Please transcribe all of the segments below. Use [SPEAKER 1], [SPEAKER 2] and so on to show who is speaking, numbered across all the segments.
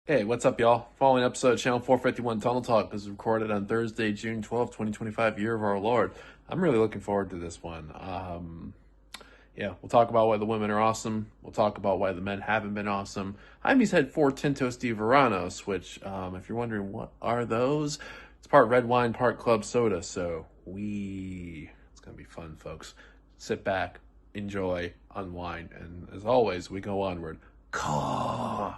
[SPEAKER 1] Hey, what's up, y'all? Following episode of Channel 451 Tunnel Talk is recorded on Thursday, June 12th, 2025, year of our Lord. I'm really looking forward to this one. We'll talk about why the women are awesome. We'll talk about why the men haven't been awesome. Jaime's had 4 Tintos de Veranos, which, if you're wondering what are those, it's part red wine, part club soda. It's going to be fun, folks. Sit back, enjoy, unwind, and as always, we go onward. Caw.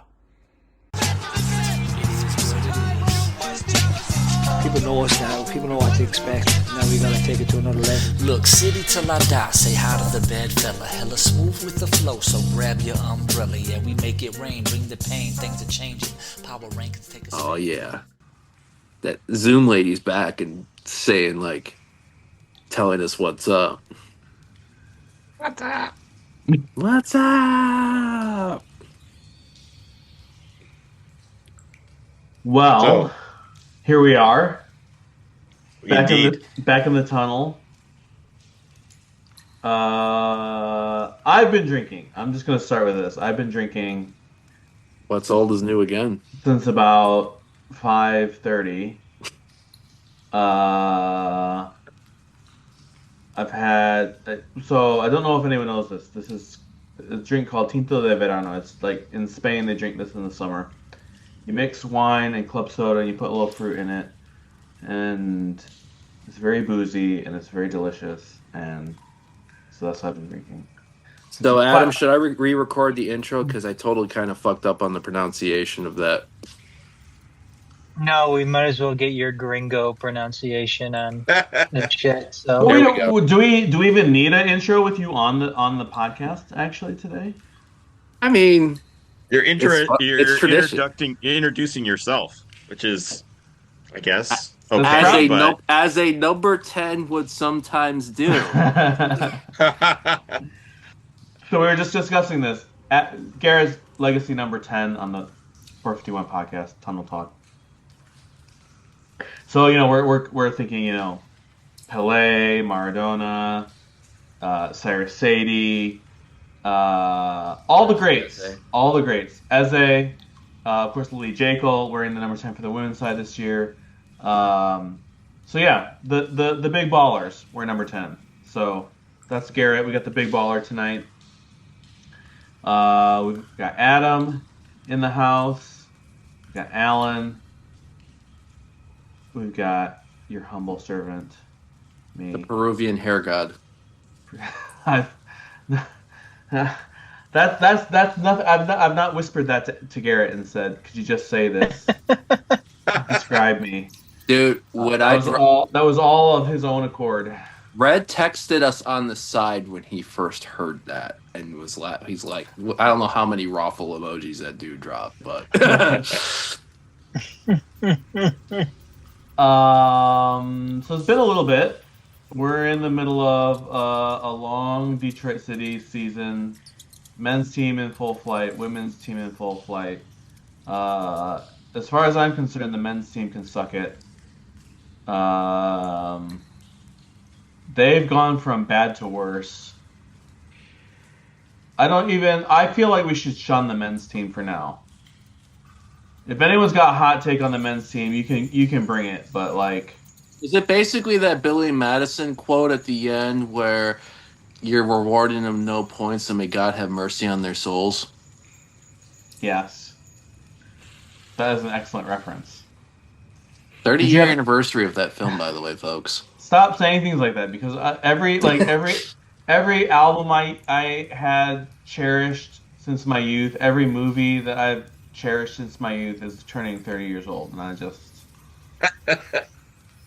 [SPEAKER 2] People know us now. People know what to expect. Now we gotta take it to another level.
[SPEAKER 3] Look, city till I die, say hi to the bad fella. Hella smooth with the flow, so grab your umbrella. Yeah, we make it rain, bring the pain, things are changing. Power rankings take us.
[SPEAKER 1] Oh yeah, that Zoom lady's back and saying telling us what's up.
[SPEAKER 4] What's up?
[SPEAKER 1] What's up?
[SPEAKER 4] Well, here we are. Back in the tunnel. I've been drinking. I'm just going to start with this. I've been drinking.
[SPEAKER 1] What's old is new again.
[SPEAKER 4] Since about 5:30. I've had. So I don't know if anyone knows this. This is a drink called Tinto de Verano. It's like in Spain they drink this in the summer. You mix wine and club soda and you put a little fruit in it. And it's very boozy and it's very delicious. And so that's what I've been drinking.
[SPEAKER 1] So, Adam, should I re-record the intro? Because I totally kind of fucked up on the pronunciation of that.
[SPEAKER 5] No, we might as well get your gringo pronunciation on the chat. So
[SPEAKER 4] well, do we even need an intro with you on the podcast actually today?
[SPEAKER 1] I mean,
[SPEAKER 6] you're introducing yourself, which is, I guess, okay,
[SPEAKER 1] as a number 10 would sometimes do.
[SPEAKER 4] So we were just discussing this at Garrett's legacy number 10 on the 451 podcast, Tunnel Talk. So we're thinking Pelé, Maradona, Cyrus Sadie. All the greats. Eze, of course, Lily Jekyll wearing the number 10 for the women's side this year. The big ballers were number 10. So that's Garrett. We got the big baller tonight. We've got Adam in the house. We've got Alan. We've got your humble servant, me.
[SPEAKER 1] The Peruvian hair god.
[SPEAKER 4] That's nothing. I've not whispered that to Garrett and said, "Could you just say this? Describe me,
[SPEAKER 1] dude."
[SPEAKER 4] That was all of his own accord.
[SPEAKER 1] Red texted us on the side when he first heard that and he's like, I don't know how many raffle emojis that dude dropped, but.
[SPEAKER 4] So it's been a little bit. We're in the middle of a long Detroit City season. Men's team in full flight, women's team in full flight. As far as I'm concerned, the men's team can suck it. They've gone from bad to worse. I feel like we should shun the men's team for now. If anyone's got a hot take on the men's team, you can bring it, but
[SPEAKER 1] is it basically that Billy Madison quote at the end where you're rewarding them no points and may God have mercy on their souls?
[SPEAKER 4] Yes. That is an excellent reference.
[SPEAKER 1] 30-year anniversary of that film, by the way, folks.
[SPEAKER 4] Stop saying things like that, because every album I had cherished since my youth, every movie that I've cherished since my youth is turning 30 years old, and I just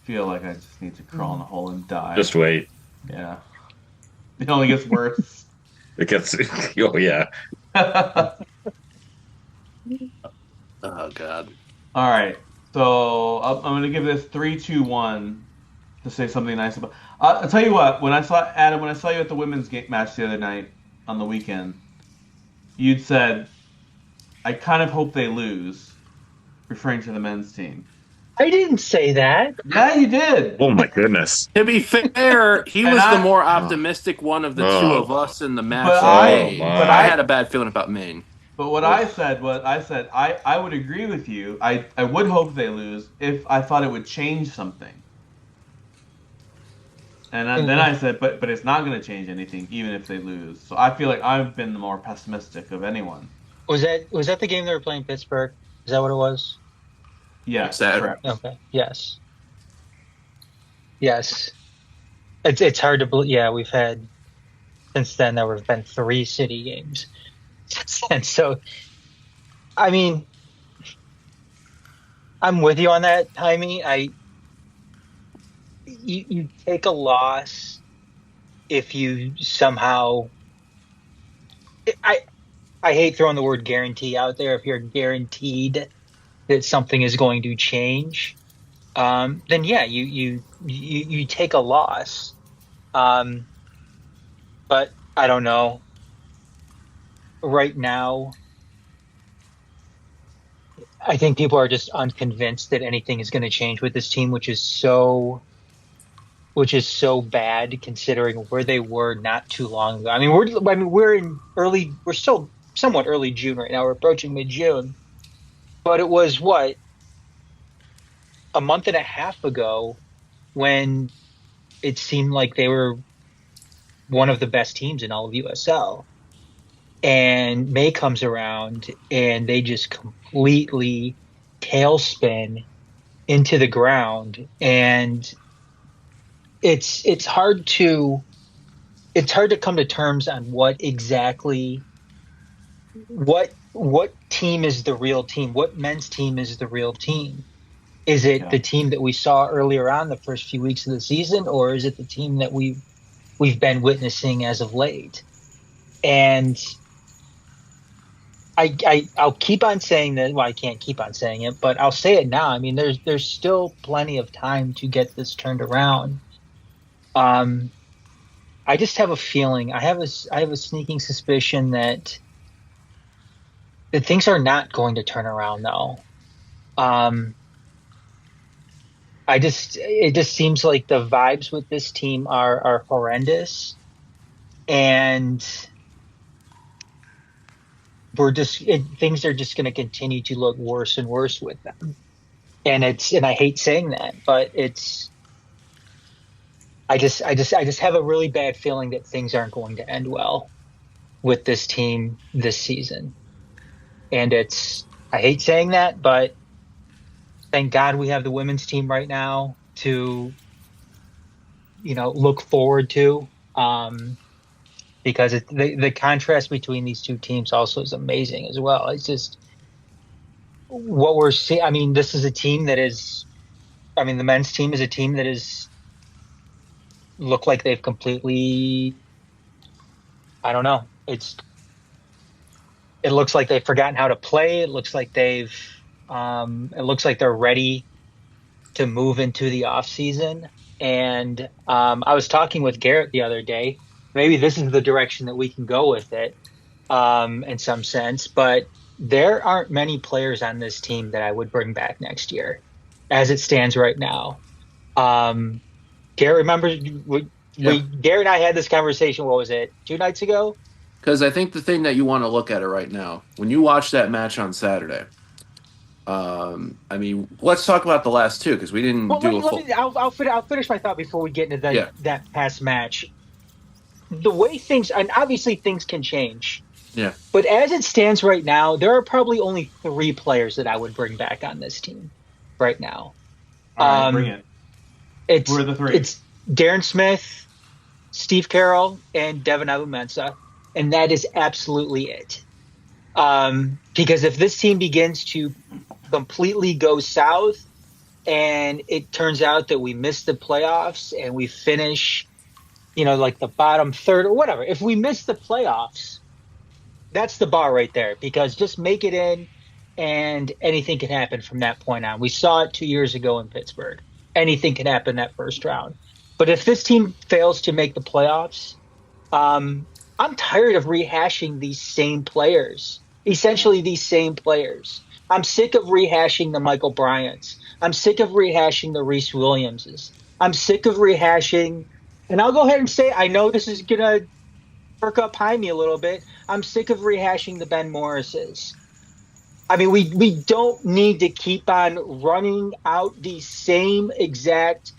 [SPEAKER 4] feel like I just need to crawl in a hole and die.
[SPEAKER 6] Just wait.
[SPEAKER 4] Yeah. It only gets worse.
[SPEAKER 6] It gets... Oh, yeah.
[SPEAKER 1] Oh, God.
[SPEAKER 4] All right. So I'm going to give this 3, 2, 1 to say something nice about... I'll tell you what. When I saw you at the women's match the other night on the weekend, you'd said, I kind of hope they lose, referring to the men's team.
[SPEAKER 5] I didn't say that.
[SPEAKER 4] Yeah, you did.
[SPEAKER 6] Oh, my goodness.
[SPEAKER 1] To be fair, he was the more optimistic one of the two of us in the match.
[SPEAKER 4] But I
[SPEAKER 1] had a bad feeling about Maine.
[SPEAKER 4] But what I said was, I would agree with you. I would hope they lose if I thought it would change something. And then I said, but it's not going to change anything, even if they lose. So I feel like I've been the more pessimistic of anyone.
[SPEAKER 5] Was that the game they were playing Pittsburgh? Is that what it was?
[SPEAKER 4] Yes,
[SPEAKER 1] Saturday.
[SPEAKER 4] correct.
[SPEAKER 5] Okay. Yes. Yes. It's hard to believe. Yeah, we've had since then there have been 3 City games, and so I mean, I'm with you on that, Jaime. You take a loss if you somehow. I hate throwing the word guarantee out there. If you're guaranteed that something is going to change, then yeah, you take a loss. But I don't know. Right now, I think people are just unconvinced that anything is going to change with this team, which is so bad considering where they were not too long ago. I mean, we're still somewhat early June right now. We're approaching mid-June, but it was a month and a half ago when it seemed like they were one of the best teams in all of USL. And May comes around and they just completely tailspin into the ground, and it's hard to come to terms on what team is the real team, what men's team is the real team. Is it the team that we saw earlier on the first few weeks of the season, or is it the team that we've been witnessing as of late? And I'll keep on saying that. Well, I can't keep on saying it, but I'll say it now. I mean, there's still plenty of time to get this turned around. I just have a feeling. I have a sneaking suspicion that things are not going to turn around though. It just seems like the vibes with this team are horrendous, and things are just going to continue to look worse and worse with them. And I hate saying that, but I just have a really bad feeling that things aren't going to end well with this team this season. And I hate saying that, but thank God we have the women's team right now to, look forward to, because the contrast between these two teams also is amazing as well. It's just what we're seeing. I mean, this is a team that the men's team is a team that is look like they've completely, I don't know. It looks like they've forgotten how to play. It looks like they're ready to move into the off season. And I was talking with Garrett the other day. Maybe this is the direction that we can go with it, in some sense. But there aren't many players on this team that I would bring back next year, as it stands right now. Garrett, remember, Garrett and I had this conversation, what was it, 2 nights ago?
[SPEAKER 1] Because I think the thing that you want to look at it right now, when you watch that match on Saturday, let's talk about the last 2, because we didn't do a full...
[SPEAKER 5] I'll finish my thought before we get into that past match. The way things, and obviously things can change.
[SPEAKER 1] Yeah.
[SPEAKER 5] But as it stands right now, there are probably only 3 players that I would bring back on this team right now.
[SPEAKER 4] All right, bring it. Who are the 3?
[SPEAKER 5] It's Darren Smith, Steve Carroll, and Devin Abumensa, and that is absolutely it. Because if this team begins to completely go south, and it turns out that we miss the playoffs and we finish, like the bottom third or whatever, if we miss the playoffs, that's the bar right there, because just make it in and anything can happen from that point on. We saw it 2 years ago in Pittsburgh. Anything can happen that first round. But if this team fails to make the playoffs, I'm tired of rehashing these same players, essentially these same players. I'm sick of rehashing the Michael Bryants. I'm sick of rehashing the Reese Williamses. I'm sick of rehashing, and I'll go ahead and say, I know this is going to perk up Jaime a little bit, I'm sick of rehashing the Ben Morrises. I mean, we don't need to keep on running out these same exact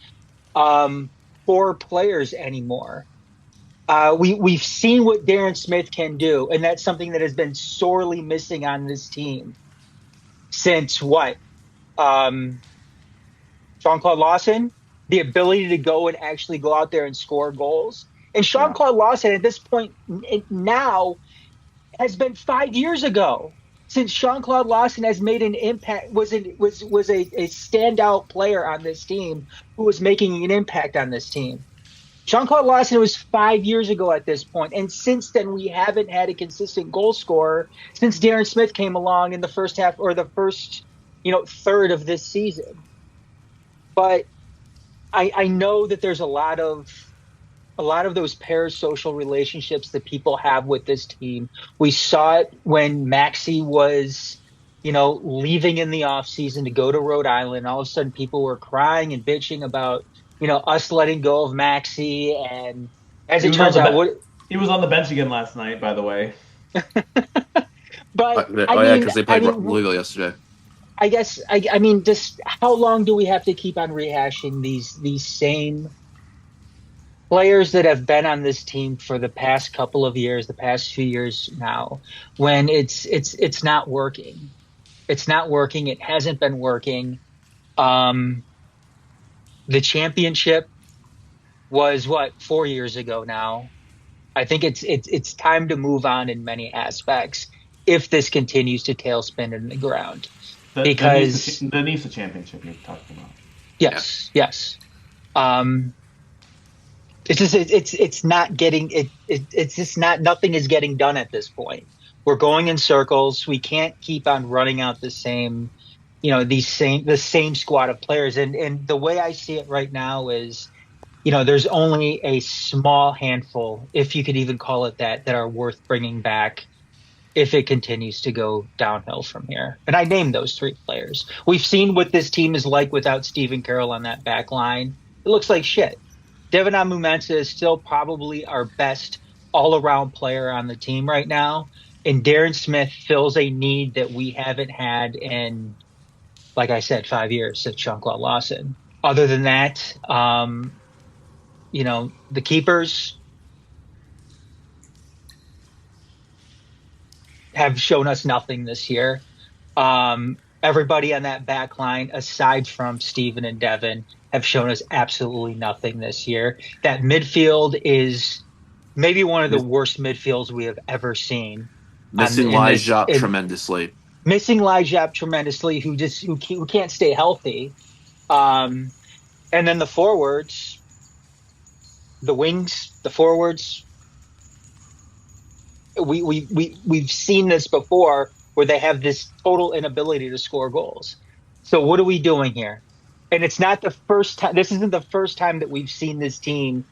[SPEAKER 5] four players anymore. We've seen what Darren Smith can do, and that's something that has been sorely missing on this team since what? Jean-Claude Lawson, the ability to go and actually go out there and score goals. And Jean-Claude Lawson at this point now has been 5 years ago since Jean-Claude Lawson has made an impact, was a standout player on this team who was making an impact on this team. Jean-Claude Lawson was 5 years ago at this point, and since then we haven't had a consistent goal scorer since Darren Smith came along in the first half or the first, third of this season. But I know that there's a lot of those parasocial relationships that people have with this team. We saw it when Maxey was, leaving in the offseason to go to Rhode Island. All of a sudden people were crying and bitching about, us letting go of Maxey. And as it turns out,
[SPEAKER 4] he was on the bench again last night, by the way.
[SPEAKER 5] But
[SPEAKER 1] because they played Louisville yesterday.
[SPEAKER 5] I guess I mean, just how long do we have to keep on rehashing these same players that have been on this team for the past couple of years, the past few years now, when it's not working? It's not working. It hasn't been working. The championship was 4 years ago now. I think it's time to move on in many aspects if this continues to tailspin in the ground.
[SPEAKER 4] The Nice championship you're talking about.
[SPEAKER 5] Yes. It's not getting it. It's just not. Nothing is getting done at this point. We're going in circles. We can't keep on running out the same squad of players. And the way I see it right now is, there's only a small handful, if you could even call it that are worth bringing back if it continues to go downhill from here. And I named those three players. We've seen what this team is like without Stephen Carroll on that back line. It looks like shit. Devin Amumensa is still probably our best all-around player on the team right now. And Darren Smith fills a need that we haven't had in, like I said, 5 years since Jean-Claude Lawson. Other than that, the keepers have shown us nothing this year. Everybody on that back line, aside from Steven and Devin, have shown us absolutely nothing this year. That midfield is maybe one of the worst midfields we have ever seen.
[SPEAKER 1] Missing Lijap tremendously.
[SPEAKER 5] Missing Lijap tremendously, who can't stay healthy. And then the forwards, the wings, the forwards. We've seen this before where they have this total inability to score goals. So what are we doing here? And it's not the first time. This isn't the first time that we've seen this team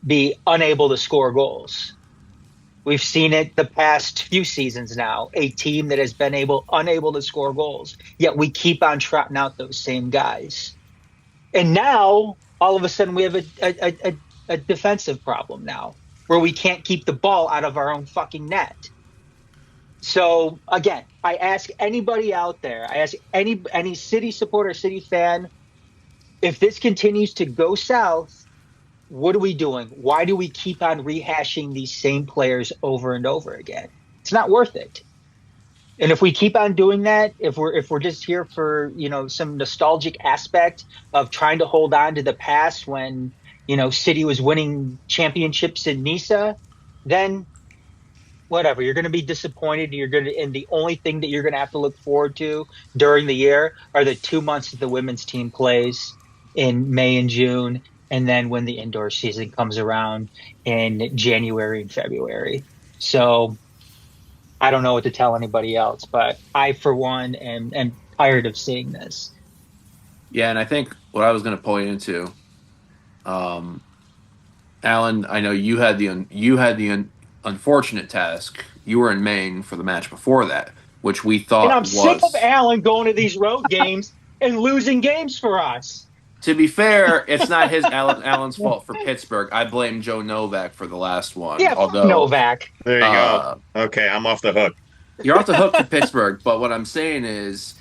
[SPEAKER 5] be unable to score goals. We've seen it the past few seasons now, a team that has been unable to score goals. Yet we keep on trotting out those same guys. And now, all of a sudden, we have a defensive problem now, where we can't keep the ball out of our own fucking net. So, again, I ask anybody out there, I ask any City supporter, City fan, if this continues to go south, what are we doing? Why do we keep on rehashing these same players over and over again? It's not worth it. And if we keep on doing that, if we're just here for, some nostalgic aspect of trying to hold on to the past when, City was winning championships in Nice, then whatever, you're going to be disappointed. And the only thing that you're going to have to look forward to during the year are the 2 months that the women's team plays in May and June, and then when the indoor season comes around in January and February. So I don't know what to tell anybody else, but I, for one, am tired of seeing this.
[SPEAKER 1] Yeah, and I think what I was going to point into, Alan, I know you had the unfortunate task. You were in Maine for the match before that, which we thought
[SPEAKER 5] and I'm
[SPEAKER 1] was...
[SPEAKER 5] sick of Alan going to these road games and losing games for us.
[SPEAKER 7] To be fair, it's not Allen's fault for Pittsburgh. I blame Joe Novak for the last one.
[SPEAKER 5] Yeah, fuck
[SPEAKER 7] Although
[SPEAKER 5] Novak.
[SPEAKER 6] There you go. Okay, I'm off the hook.
[SPEAKER 7] you're off the hook for Pittsburgh, but what I'm saying is,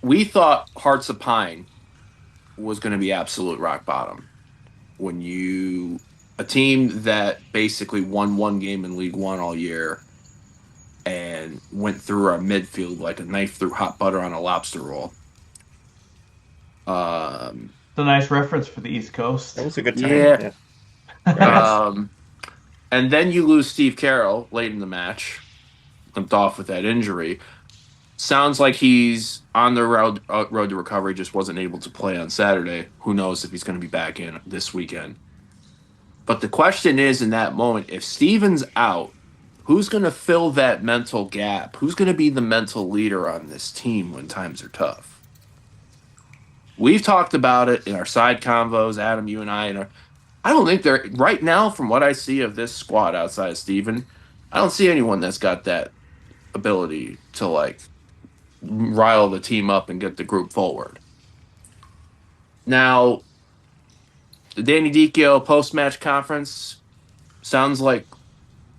[SPEAKER 7] we thought Hearts of Pine was going to be absolute rock bottom when a team that basically won one game in League One all year and went through our midfield like a knife through hot butter on a lobster roll.
[SPEAKER 4] It's a nice reference for the East Coast.
[SPEAKER 6] That was a good time.
[SPEAKER 7] Yeah.
[SPEAKER 6] Yeah.
[SPEAKER 7] And then you lose Steve Carroll late in the match, limped off with that injury. Sounds like he's on the road to recovery, just wasn't able to play on Saturday. Who knows if he's going to be back in this weekend. But the question is, in that moment, if Steven's out, who's going to fill that mental gap? Who's going to be the mental leader on this team when times are tough? We've talked about it in our side convos, Adam, you and I don't think they're right now, from what I see of this squad outside of Steven, I don't see anyone that's got that ability to like rile the team up and get the group forward. Now, the Danny Dicchio post-match conference sounds like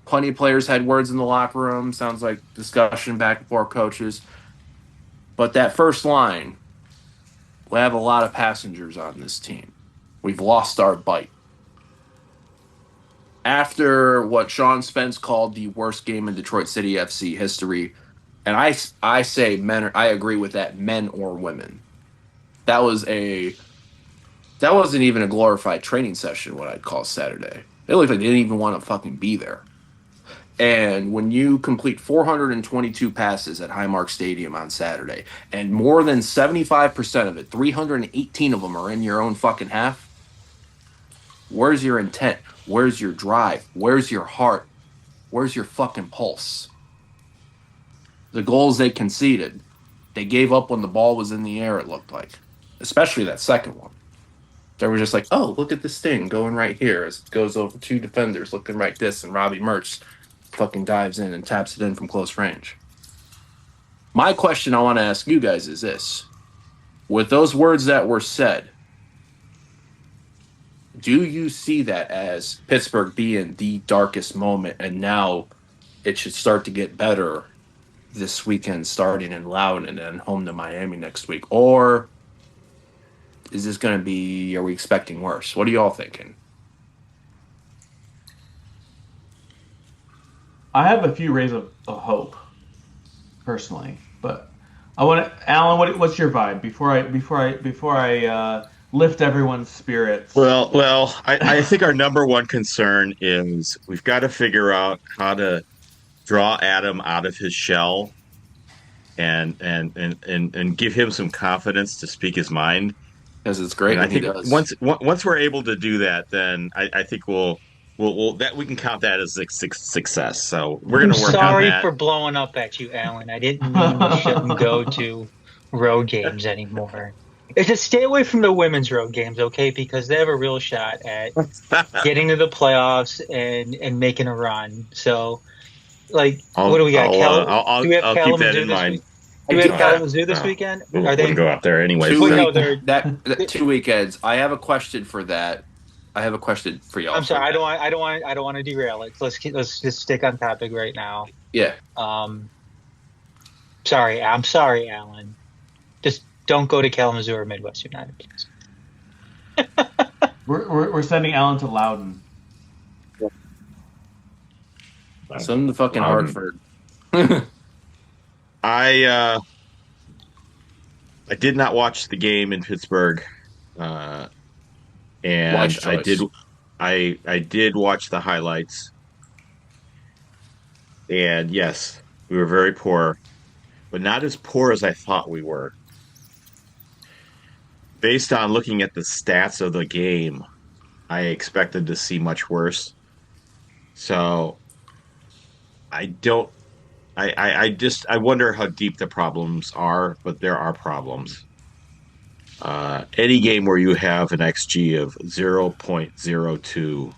[SPEAKER 7] plenty of players had words in the locker room. Sounds like discussion back and forth coaches. But that first line, we have a lot of passengers on this team. We've lost our bite. After what Sean Spence called the worst game in Detroit City FC history, and I say men, I agree with that, men or women. That wasn't even a glorified training session, what I'd call Saturday. It looked like they didn't even want to fucking be there. And when you complete 422 passes at Highmark Stadium on Saturday, and more than 75% of it, 318 of them are in your own fucking half, where's your intent? Where's your drive? Where's your heart? Where's your fucking pulse? The goals they conceded, they gave up when the ball was in the air, it looked like. Especially that second one. They were just like, oh, look at this thing going right here as it goes over two defenders looking right this, and Robbie Mertz fucking dives in and taps it in from close range. My question I want to ask you guys is this. With those words that were said, do you see that as Pittsburgh being the darkest moment, and now it should start to get better this weekend, starting in Loudoun and then home to Miami next week? Or is this going to be, are we expecting worse? What are you all thinking?
[SPEAKER 4] I have a few rays of hope, personally, but I want to, Alan. What's your vibe before I lift everyone's spirits?
[SPEAKER 6] Well, I think our number one concern is we've got to figure out how to draw Adam out of his shell and give him some confidence to speak his mind.
[SPEAKER 7] Because it's great.
[SPEAKER 6] And I think once we're able to do that, then I think we'll that we can count that as a success. So we're going to work on that.
[SPEAKER 5] Sorry for blowing up at you, Alan. I didn't mean we shouldn't go to road games anymore. It's just stay away from the women's road games, okay? Because they have a real shot at getting to the playoffs and making a run. So, like, what do we got?
[SPEAKER 6] I'll keep that in mind.
[SPEAKER 5] Do we have Kalamazoo this weekend?
[SPEAKER 6] Are they go out there anyway?
[SPEAKER 7] That 2 weekends. I have a question for that. I have a question for y'all.
[SPEAKER 5] I'm sorry. I don't want to derail it. Let's just stick on topic right now.
[SPEAKER 7] Yeah.
[SPEAKER 5] Sorry. I'm sorry, Alan. Just don't go to Kalamazoo or Midwest United, please.
[SPEAKER 4] we're sending Alan to Loudoun.
[SPEAKER 7] Send him to fucking Hartford.
[SPEAKER 6] I did not watch the game in Pittsburgh, and I did watch the highlights. And yes, we were very poor, but not as poor as I thought we were. Based on looking at the stats of the game, I expected to see much worse. So I wonder how deep the problems are, but there are problems. Any game where you have an XG of 0.02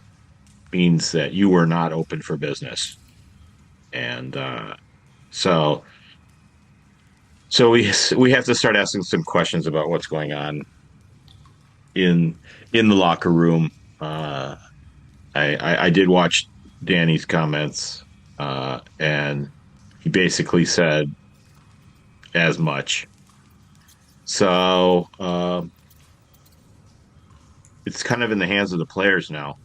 [SPEAKER 6] means that you were not open for business. And so So we have to start asking some questions about what's going on in the locker room. I did watch Danny's comments, and he basically said as much. So it's kind of in the hands of the players now.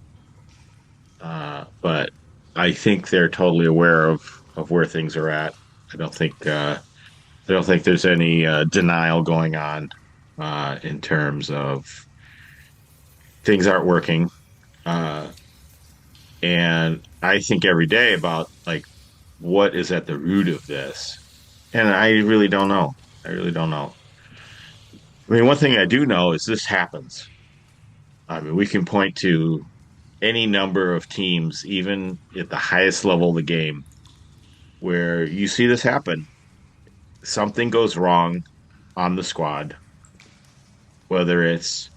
[SPEAKER 6] But I think they're totally aware of where things are at. I don't think there's any denial going on in terms of things aren't working. And I think every day about like what is at the root of this, and I really don't know. I mean, one thing I do know is this happens. I mean, we can point to any number of teams, even at the highest level of the game, where you see this happen. Something goes wrong on the squad, whether it's,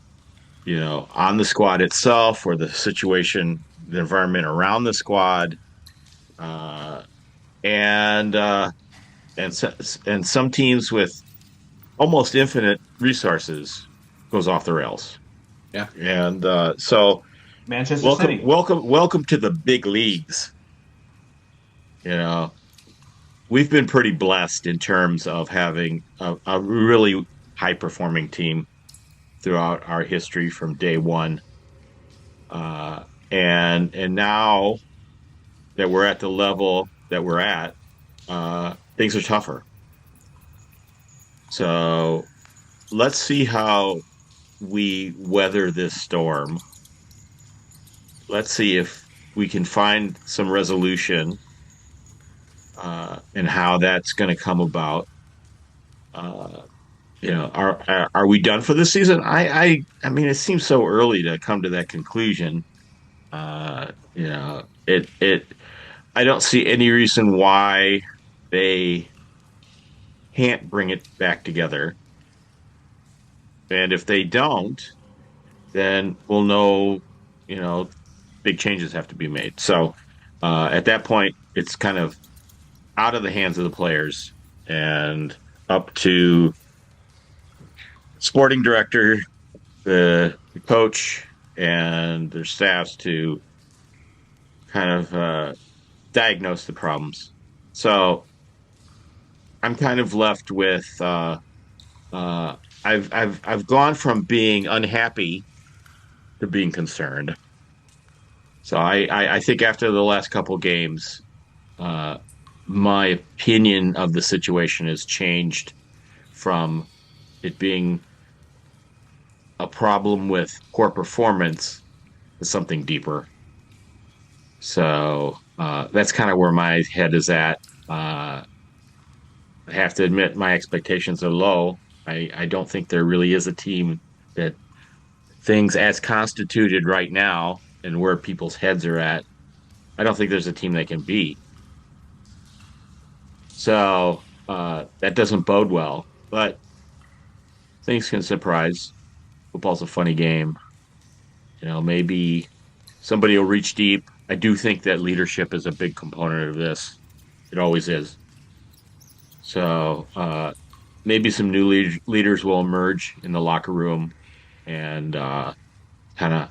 [SPEAKER 6] on the squad itself or the situation, the environment around the squad, and some teams with almost infinite resources goes off the rails.
[SPEAKER 7] Yeah,
[SPEAKER 6] and so
[SPEAKER 4] Manchester City.
[SPEAKER 6] Welcome to the big leagues. We've been pretty blessed in terms of having a really high performing team throughout our history from day one. And now that we're at the level that we're at, things are tougher. So let's see how we weather this storm. Let's see if we can find some resolution and how that's going to come about. Are we done for this season? I mean, it seems so early to come to that conclusion. I don't see any reason why they can't bring it back together. And if they don't, then we'll know, big changes have to be made. So at that point, it's kind of out of the hands of the players and up to sporting director, the coach, and their staffs to kind of diagnose the problems. So I'm kind of left with I've gone from being unhappy to being concerned. So I think after the last couple games, my opinion of the situation has changed from it being a problem with poor performance to something deeper. So that's kind of where my head is at. I have to admit my expectations are low. I don't think there really is a team that things as constituted right now and where people's heads are at, I don't think there's a team they can beat. So that doesn't bode well, but things can surprise. Football's a funny game. Maybe somebody will reach deep. I do think that leadership is a big component of this. It always is. So maybe some new leaders will emerge in the locker room and kind of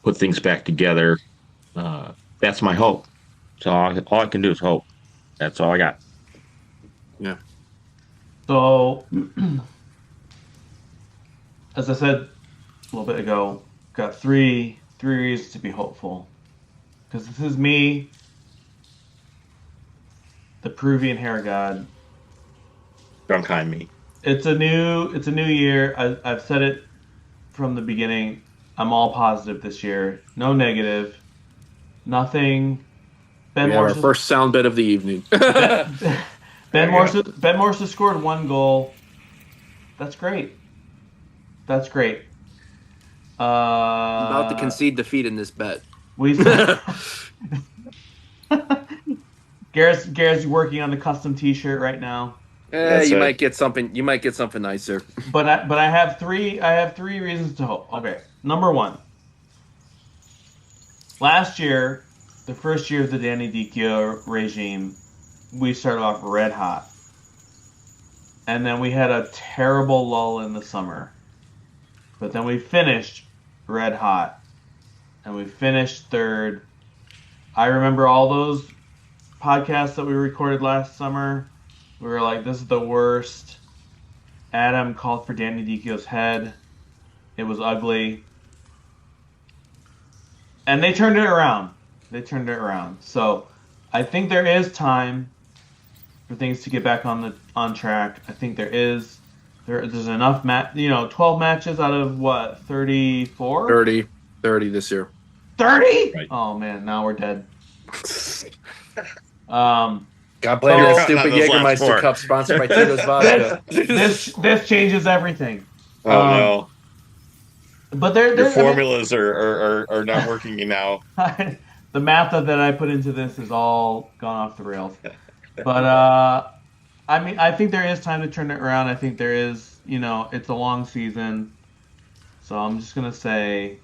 [SPEAKER 6] put things back together. That's my hope. So all I can do is hope. That's all I got.
[SPEAKER 7] yeah.
[SPEAKER 4] So, as I said a little bit ago, got three reasons to be hopeful. Because this is me, the Peruvian hair god.
[SPEAKER 6] Don't mind me.
[SPEAKER 4] It's a new year. I've said it from the beginning. I'm all positive this year. No negative. Nothing.
[SPEAKER 7] We have our first sound bit of the evening.
[SPEAKER 4] Ben Morse has scored 1 goal. That's great.
[SPEAKER 7] I'm about to concede defeat in this bet.
[SPEAKER 4] Garrett's working on the custom T-shirt right now.
[SPEAKER 7] Might get something. You might get something nicer.
[SPEAKER 4] But I have three reasons to hope. Okay, number one. Last year, the first year of the Danny DiCchio regime, we started off red hot. and then we had a terrible lull in the summer. But then we finished red hot, and we finished third. I remember all those podcasts that we recorded last summer. We were like, this is the worst. Adam called for Danny Dichio's head. It was ugly. And they turned it around. So I think there is time for things to get back on track. I think there's enough 12 matches out of what, 34?
[SPEAKER 7] 30 this year.
[SPEAKER 4] 30?
[SPEAKER 6] Right.
[SPEAKER 4] Oh man, now we're dead.
[SPEAKER 7] God blame that
[SPEAKER 6] So-
[SPEAKER 7] stupid
[SPEAKER 6] Those last
[SPEAKER 7] Jägermeister
[SPEAKER 6] four.
[SPEAKER 7] Cup sponsored by Tito's Vodka.
[SPEAKER 4] this changes everything.
[SPEAKER 6] Oh no.
[SPEAKER 4] But
[SPEAKER 6] Your formulas are not working now.
[SPEAKER 4] The math that I put into this is all gone off the rails. But I think there is time to turn it around. I think there is, it's a long season. So I'm just gonna say,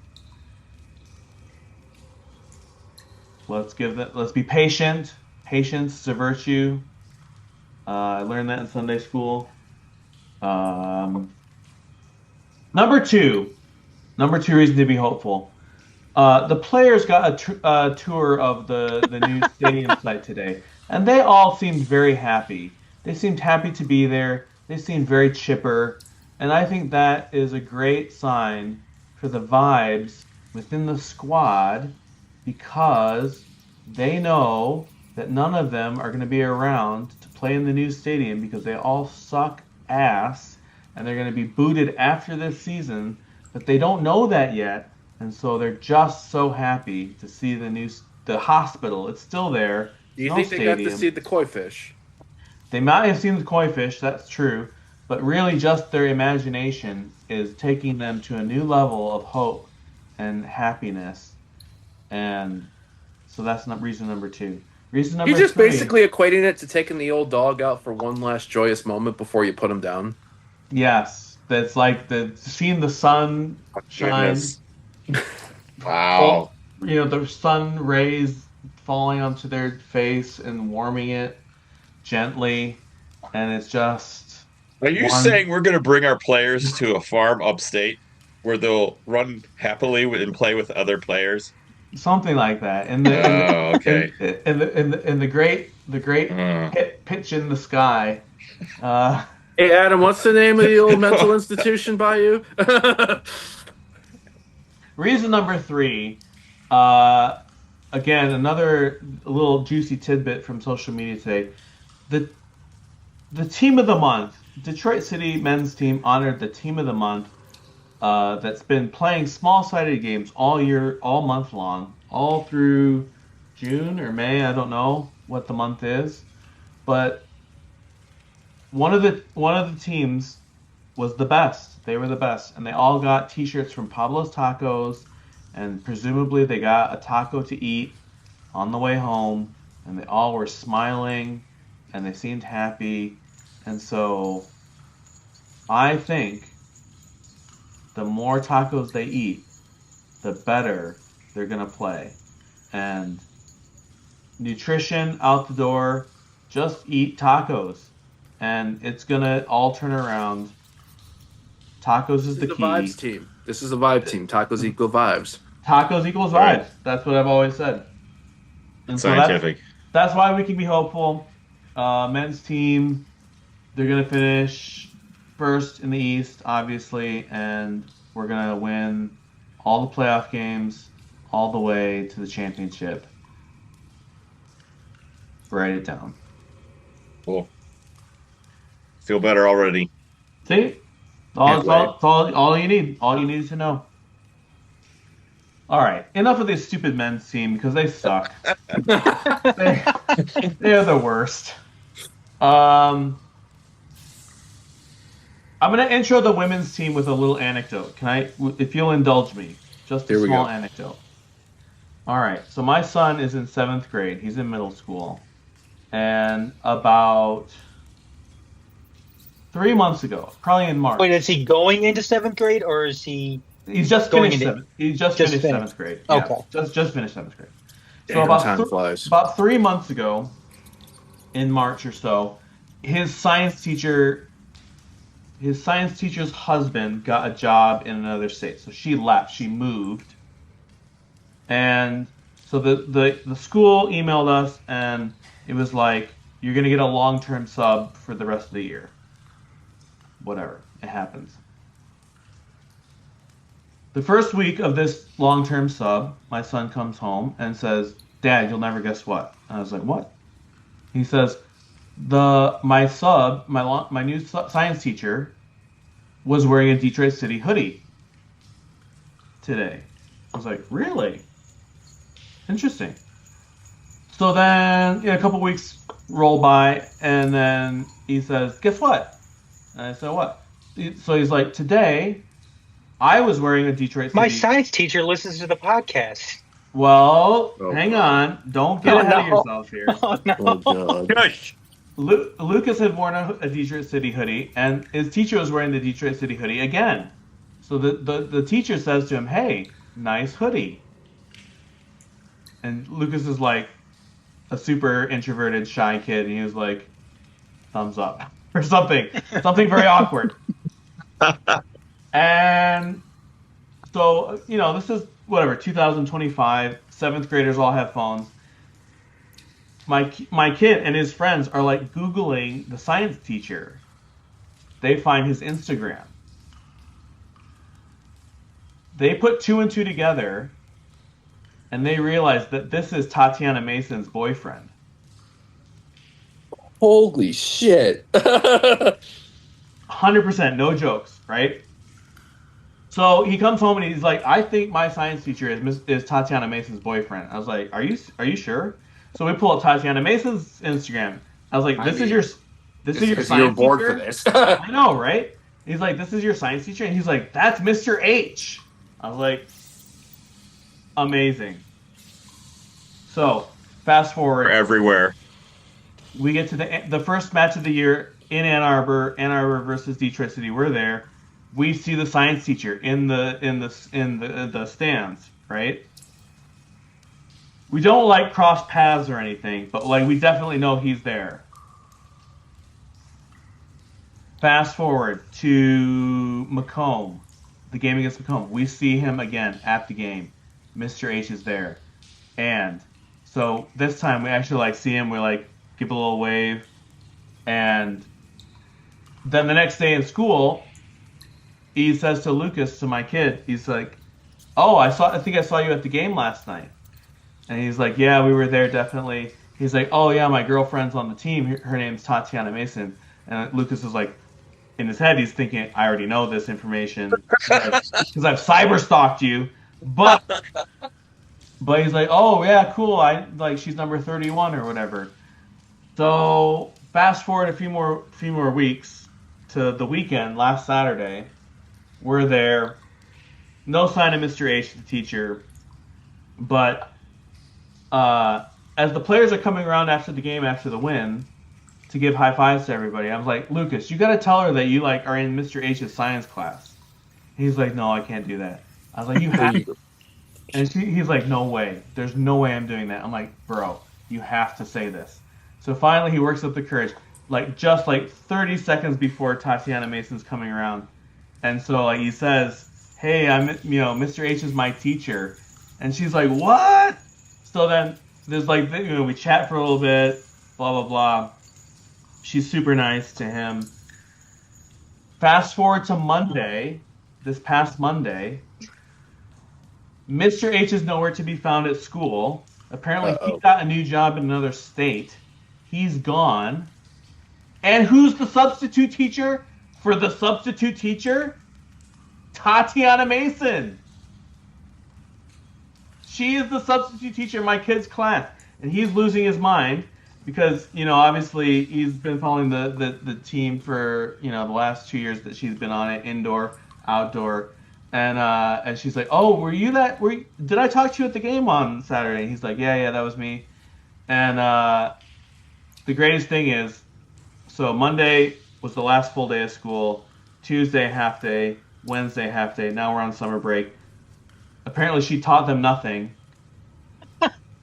[SPEAKER 4] let's be patient. Patience is a virtue. I learned that in Sunday school. Number two reason to be hopeful. The players got a tour of the new stadium site today, and they all seemed very happy. They seemed happy to be there. They seemed very chipper, and I think that is a great sign for the vibes within the squad, because they know that none of them are going to be around to play in the new stadium because they all suck ass, and they're going to be booted after this season, but they don't know that yet. And so they're just so happy to see the hospital. It's still there.
[SPEAKER 7] Do you
[SPEAKER 4] No
[SPEAKER 7] think they got to
[SPEAKER 4] stadium.
[SPEAKER 7] see the koi fish?
[SPEAKER 4] They might have seen the koi fish, that's true. But really just their imagination is taking them to a new level of hope and happiness. And so that's not reason number two. Reason number
[SPEAKER 7] You're just
[SPEAKER 4] three,
[SPEAKER 7] basically equating it to taking the old dog out for one last joyous moment before you put him down.
[SPEAKER 4] yes, that's like seeing the sun shine.
[SPEAKER 6] Goodness. Wow.
[SPEAKER 4] The sun rays falling onto their face and warming it gently, and it's just.
[SPEAKER 6] Are you saying we're going to bring our players to a farm upstate where they'll run happily and play with other players?
[SPEAKER 4] Something like that,
[SPEAKER 6] Okay.
[SPEAKER 4] in the great pitch in the sky.
[SPEAKER 7] Hey, Adam, what's the name of the old mental institution by you?
[SPEAKER 4] Reason number three, again, another little juicy tidbit from social media today. The team of the month, Detroit City men's team honored the team of the month that's been playing small-sided games all month long, all through June or May. I don't know what the month is, but one of the teams was the best. They were the best, and they all got T-shirts from Pablo's Tacos, and presumably they got a taco to eat on the way home, and they all were smiling, and they seemed happy, and so I think the more tacos they eat, the better they're going to play. And nutrition out the door, just eat tacos, and it's going to all turn around. Tacos is the key.
[SPEAKER 7] Vibes team. This is a vibe team. Tacos equal vibes.
[SPEAKER 4] Tacos equals vibes.
[SPEAKER 6] Right.
[SPEAKER 4] That's what I've always said. And
[SPEAKER 6] Scientific.
[SPEAKER 4] So that's why we can be hopeful. Men's team, they're going to finish first in the East, obviously, and we're going to win all the playoff games all the way to the championship. Write it down.
[SPEAKER 6] Cool. Feel better already.
[SPEAKER 4] See? All you need. All you need to know. All right. Enough of this stupid men's team because they suck. They're the worst. I'm going to intro the women's team with a little anecdote. If you'll indulge me, just a small anecdote. All right. So my son is in 7th grade. He's in middle school. And about 3 months ago, probably in March.
[SPEAKER 5] Wait, is he going into 7th grade, or is he?
[SPEAKER 4] He's just
[SPEAKER 5] going
[SPEAKER 4] finished.
[SPEAKER 5] into-
[SPEAKER 4] He's just finished 7th grade.
[SPEAKER 5] Okay.
[SPEAKER 4] Yeah, just finished 7th grade.
[SPEAKER 7] Damn, time flies.
[SPEAKER 4] About 3 months ago, in March or so, his science teacher his science teacher's husband got a job in another state, so she left. She moved, and so the school emailed us, and it was like, you're gonna get a long-term sub for the rest of the year. Whatever, it happens. The first week of this long-term sub, my son comes home and says, "Dad, you'll never guess what." And I was like, "What?" He says, my new science teacher was wearing a Detroit City hoodie today." I was like, "Really? Interesting." So then, a couple weeks roll by, and then he says, "Guess what?" And I said, "What?" So he's like, "Today, I was wearing a Detroit City."
[SPEAKER 5] My science teacher listens to the podcast.
[SPEAKER 4] Well,
[SPEAKER 6] Oh,
[SPEAKER 4] hang
[SPEAKER 6] God.
[SPEAKER 4] on. Don't get ahead of yourself here.
[SPEAKER 5] Oh no!
[SPEAKER 7] Oh god.
[SPEAKER 6] Gosh.
[SPEAKER 4] Lucas had worn a Detroit City hoodie, and his teacher was wearing the Detroit City hoodie again. So the teacher says to him, "Hey, nice hoodie." And Lucas is like a super introverted, shy kid, and he was like, "Thumbs up," or something very awkward. And so, this is whatever, 2025. Seventh graders all have phones. My kid and his friends are like Googling the science teacher. They find his Instagram. They put two and two together, and they realize that this is Tatiana Mason's boyfriend.
[SPEAKER 7] Holy shit.
[SPEAKER 4] 100%, no jokes, right? So he comes home and he's like, "I think my science teacher is Tatiana Mason's boyfriend." I was like, "Are you sure?" So we pull up Tatiana Mason's Instagram. I was like, "This is your science
[SPEAKER 7] You're bored
[SPEAKER 4] teacher?"
[SPEAKER 7] for this.
[SPEAKER 4] I know, right? He's like, "This is your science teacher?" And he's like, "That's Mr. H." I was like, amazing. So fast forward,
[SPEAKER 6] We're everywhere.
[SPEAKER 4] we get to the first match of the year in Ann Arbor versus Detroit City. We're there. We see the science teacher in the stands, right? We don't like cross paths or anything, but like we definitely know he's there. Fast forward to Macomb, the game against Macomb. We see him again at the game. Mr. H is there, and so this time we actually see him. We give a little wave, and then the next day in school, he says to Lucas, to my kid, he's like, "Oh, I think I saw you at the game last night." And he's like, "Yeah, we were there, definitely." He's like, "Oh yeah, my girlfriend's on the team. Her name's Tatiana Mason." And Lucas is like, in his head, he's thinking, "I already know this information because I've cyber stalked you." But he's like, "Oh yeah, cool. She's number 31 or whatever." So fast forward a few more weeks to the weekend, last Saturday. We're there. No sign of Mr. H, the teacher. But as the players are coming around after the game, after the win, to give high fives to everybody, I was like, "Lucas, you got to tell her that you are in Mr. H's science class." He's like, "No, I can't do that." I was like, "You have to." And he's like, "No way. There's no way I'm doing that." I'm like, "Bro, you have to say this." So finally he works up the courage, just 30 seconds before Tatiana Mason's coming around. And so he says, "Hey, Mr. H is my teacher." And she's like, "What?" So then there's we chat for a little bit, blah, blah, blah. She's super nice to him. Fast forward to Monday, this past Monday. Mr. H is nowhere to be found at school. Apparently he got a new job in another state. He's gone. And who's the substitute teacher for the substitute teacher? Tatiana Mason. She is the substitute teacher in my kid's class. And he's losing his mind because, obviously he's been following the team for, the last 2 years that she's been on it, indoor, outdoor. And she's like, "Oh, did I talk to you at the game on Saturday?" He's like, yeah, that was me. And the greatest thing is, so Monday was the last full day of school, Tuesday half day, Wednesday half day. Now we're on summer break. Apparently, she taught them nothing,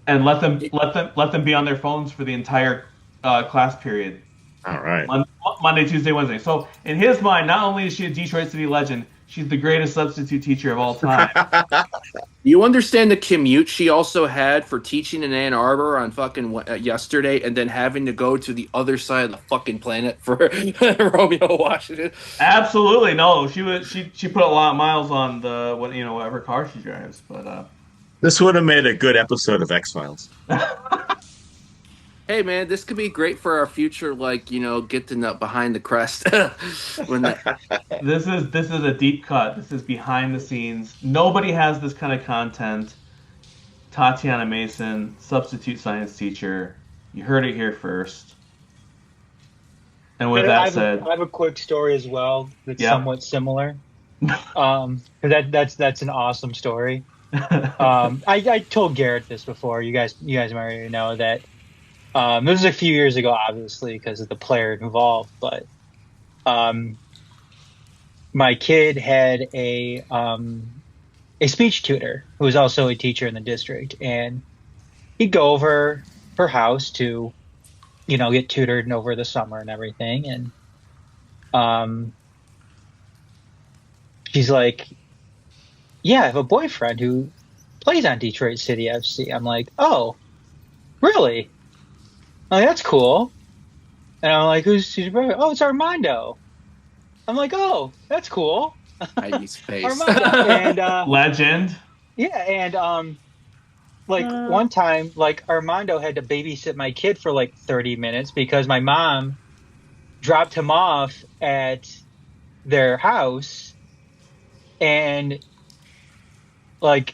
[SPEAKER 4] and let them be on their phones for the entire class period.
[SPEAKER 6] All right.
[SPEAKER 4] Monday, Tuesday, Wednesday. So in his mind, not only is she a Detroit City legend, she's the greatest substitute teacher of all time.
[SPEAKER 7] You understand the commute she also had for teaching in Ann Arbor on fucking yesterday, and then having to go to the other side of the fucking planet for Romeo, Washington.
[SPEAKER 4] Absolutely, no. She put a lot of miles on the whatever car she drives. But
[SPEAKER 6] This would have made a good episode of X-Files.
[SPEAKER 7] Hey man, this could be great for our future, get the nut behind the crest.
[SPEAKER 4] this is a deep cut. This is behind the scenes. Nobody has this kind of content. Tatiana Mason, substitute science teacher. You heard it here first. And with that said,
[SPEAKER 5] I have a quick story as well that's somewhat similar. That's an awesome story. I told Garrett this before. You guys might already know that. This was a few years ago, obviously, because of the player involved. But my kid had a speech tutor who was also a teacher in the district, and he'd go over her house to, get tutored over the summer and everything. And she's like, "Yeah, I have a boyfriend who plays on Detroit City FC." I'm like, "Oh, really? Oh, that's cool." And I'm like, "Who's your brother?" "Oh, it's Armando." I'm like, "Oh, that's cool."
[SPEAKER 7] Heidi's face.
[SPEAKER 5] Armando. And
[SPEAKER 4] legend.
[SPEAKER 5] Yeah, and one time, Armando had to babysit my kid for 30 minutes because my mom dropped him off at their house, and my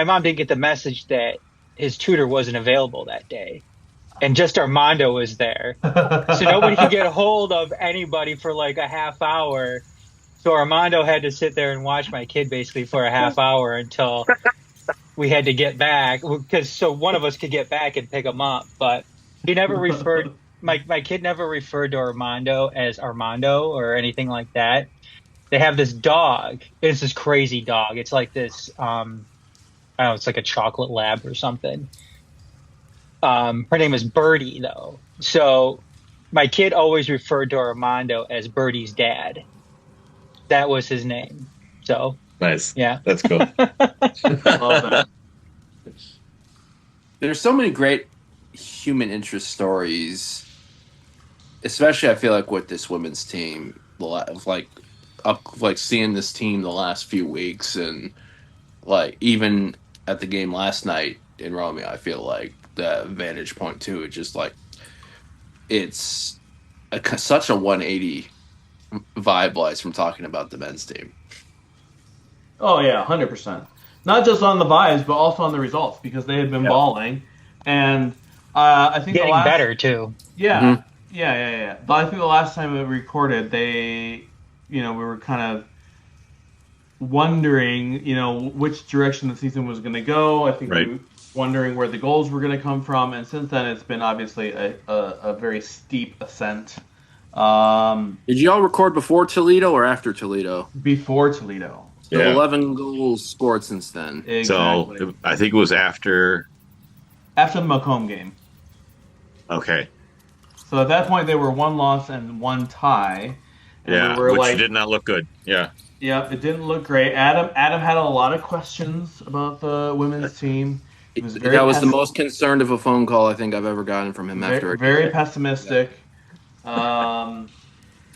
[SPEAKER 5] mom didn't get the message that his tutor wasn't available that day, and just Armando was there, so nobody could get a hold of anybody for a half hour. So Armando had to sit there and watch my kid basically for a half hour until we had to get back, so one of us could get back and pick him up. But he never referred my kid never referred to Armando as Armando or anything like that. They have this dog. It's this crazy dog. It's like this. I don't know. It's like a chocolate lab or something. Her name is Birdie, though. So my kid always referred to Armando as Birdie's dad. That was his name. So
[SPEAKER 6] nice.
[SPEAKER 5] Yeah,
[SPEAKER 6] that's cool.
[SPEAKER 4] Love that.
[SPEAKER 7] There's so many great human interest stories, especially I feel like with this women's team, seeing this team the last few weeks, and even at the game last night in Romeo, I feel like the vantage point too. It's just it's such a 180 vibe wise from talking about the men's team.
[SPEAKER 4] Oh yeah, 100%. Not just on the vibes, but also on the results, because they had been balling, and I think
[SPEAKER 5] getting better too.
[SPEAKER 4] Yeah,
[SPEAKER 7] Mm-hmm.
[SPEAKER 4] yeah. But I think the last time we recorded, we were kind of wondering, which direction the season was going to go. I think we were wondering where the goals were going to come from, and since then it's been obviously a very steep ascent.
[SPEAKER 7] Did you all record before Toledo or after Toledo?
[SPEAKER 4] Before Toledo.
[SPEAKER 7] So 11 goals scored since then.
[SPEAKER 4] Exactly.
[SPEAKER 6] So I think it was after
[SPEAKER 4] the Macomb game.
[SPEAKER 6] Okay.
[SPEAKER 4] So at that point they were 1 loss and 1 tie. And
[SPEAKER 6] which did not look good. Yeah.
[SPEAKER 4] Yeah, it didn't look great. Adam had a lot of questions about the women's team.
[SPEAKER 7] That was the most concerned of a phone call I think I've ever gotten from him after.
[SPEAKER 4] Very pessimistic.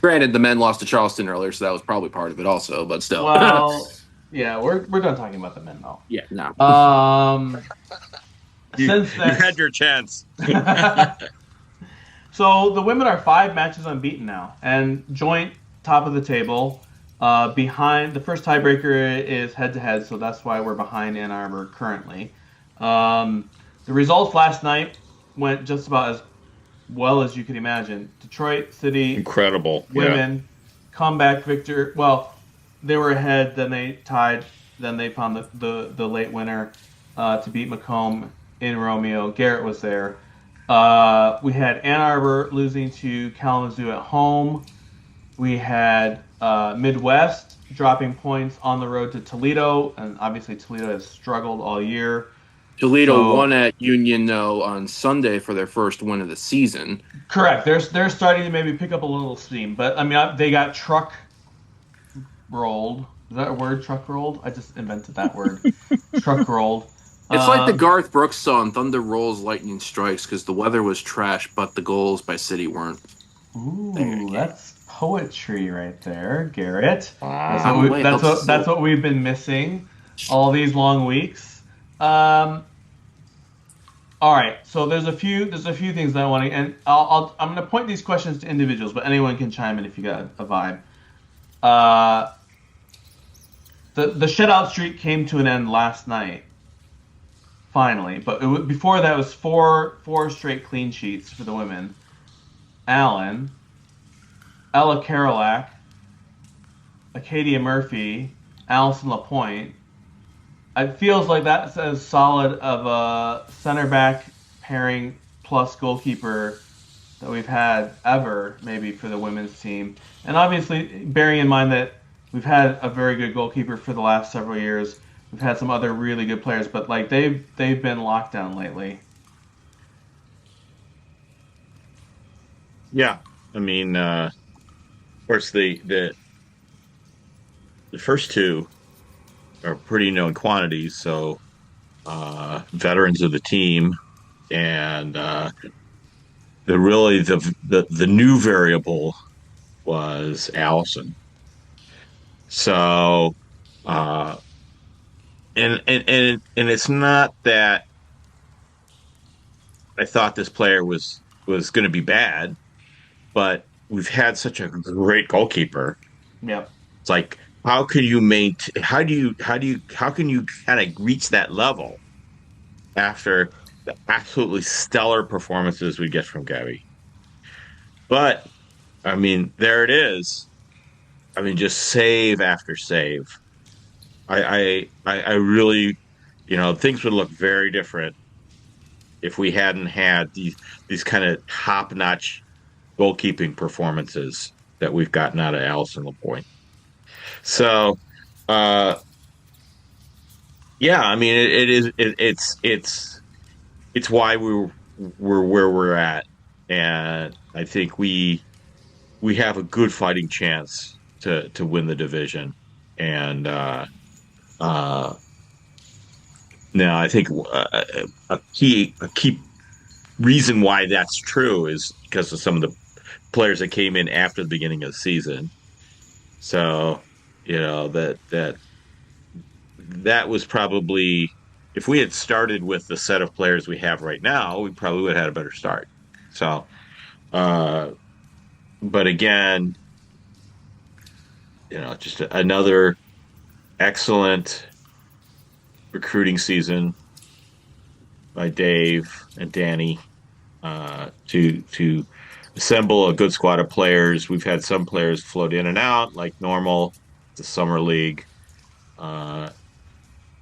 [SPEAKER 7] Granted, the men lost to Charleston earlier, so that was probably part of it also, but still.
[SPEAKER 4] Well, yeah, we're done talking about the men now.
[SPEAKER 7] Yeah, no.
[SPEAKER 4] Since then,
[SPEAKER 6] you had your chance.
[SPEAKER 4] So the women are 5 matches unbeaten now, and joint top of the table. Behind the first tiebreaker is head-to-head, so that's why we're behind Ann Arbor currently. The results last night went just about as well as you could imagine. Detroit City,
[SPEAKER 6] incredible
[SPEAKER 4] women, comeback victor. Well, they were ahead, then they tied, then they found the late winner to beat Macomb in Romeo. Garrett was there. We had Ann Arbor losing to Kalamazoo at home. We had Midwest dropping points on the road to Toledo, and obviously Toledo has struggled all year.
[SPEAKER 7] Toledo won at Union, though, on Sunday for their first win of the season.
[SPEAKER 4] Correct. They're starting to maybe pick up a little steam, but I mean they got truck rolled. Is that a word? Truck rolled? I just invented that word. Truck rolled.
[SPEAKER 7] It's like the Garth Brooks song "Thunder Rolls, Lightning Strikes" because the weather was trash, but the goals by City weren't.
[SPEAKER 4] Ooh, that's poetry right there, Garrett.
[SPEAKER 7] Wow.
[SPEAKER 4] That's what we've been missing all these long weeks. All right, so there's a few things that I want to, and I'm going to point these questions to individuals, but anyone can chime in if you got a vibe. The shutout streak came to an end last night, finally, but before that was four straight clean sheets for the women. Allen, Ella Karolak, Acadia Murphy, Allison Lapointe. It feels like that's as solid of a center back pairing plus goalkeeper that we've had ever, maybe for the women's team. And obviously, bearing in mind that we've had a very good goalkeeper for the last several years, we've had some other really good players, but like they've been locked down lately.
[SPEAKER 6] Yeah, I mean, of course, the first two are pretty known quantities, so veterans of the team, and the new variable was Allison. So, and it's not that I thought this player was going to be bad, but we've had such a great goalkeeper.
[SPEAKER 4] Yep.
[SPEAKER 6] It's like, how can you how can you kind of reach that level after the absolutely stellar performances we get from Gabby? But I mean, there it is. I mean, just save after save. I really, things would look very different if we hadn't had these kind of top-notch goalkeeping performances that we've gotten out of Allison Lapointe. So, yeah, I mean, it's why we're where we're at, and I think we have a good fighting chance to win the division. And now I think a key reason why that's true is because of some of the players that came in after the beginning of the season. So, that was probably, if we had started with the set of players we have right now, we probably would have had a better start. So, but again, just another excellent recruiting season by Dave and Danny to assemble a good squad of players. We've had some players float in and out like normal. The summer league.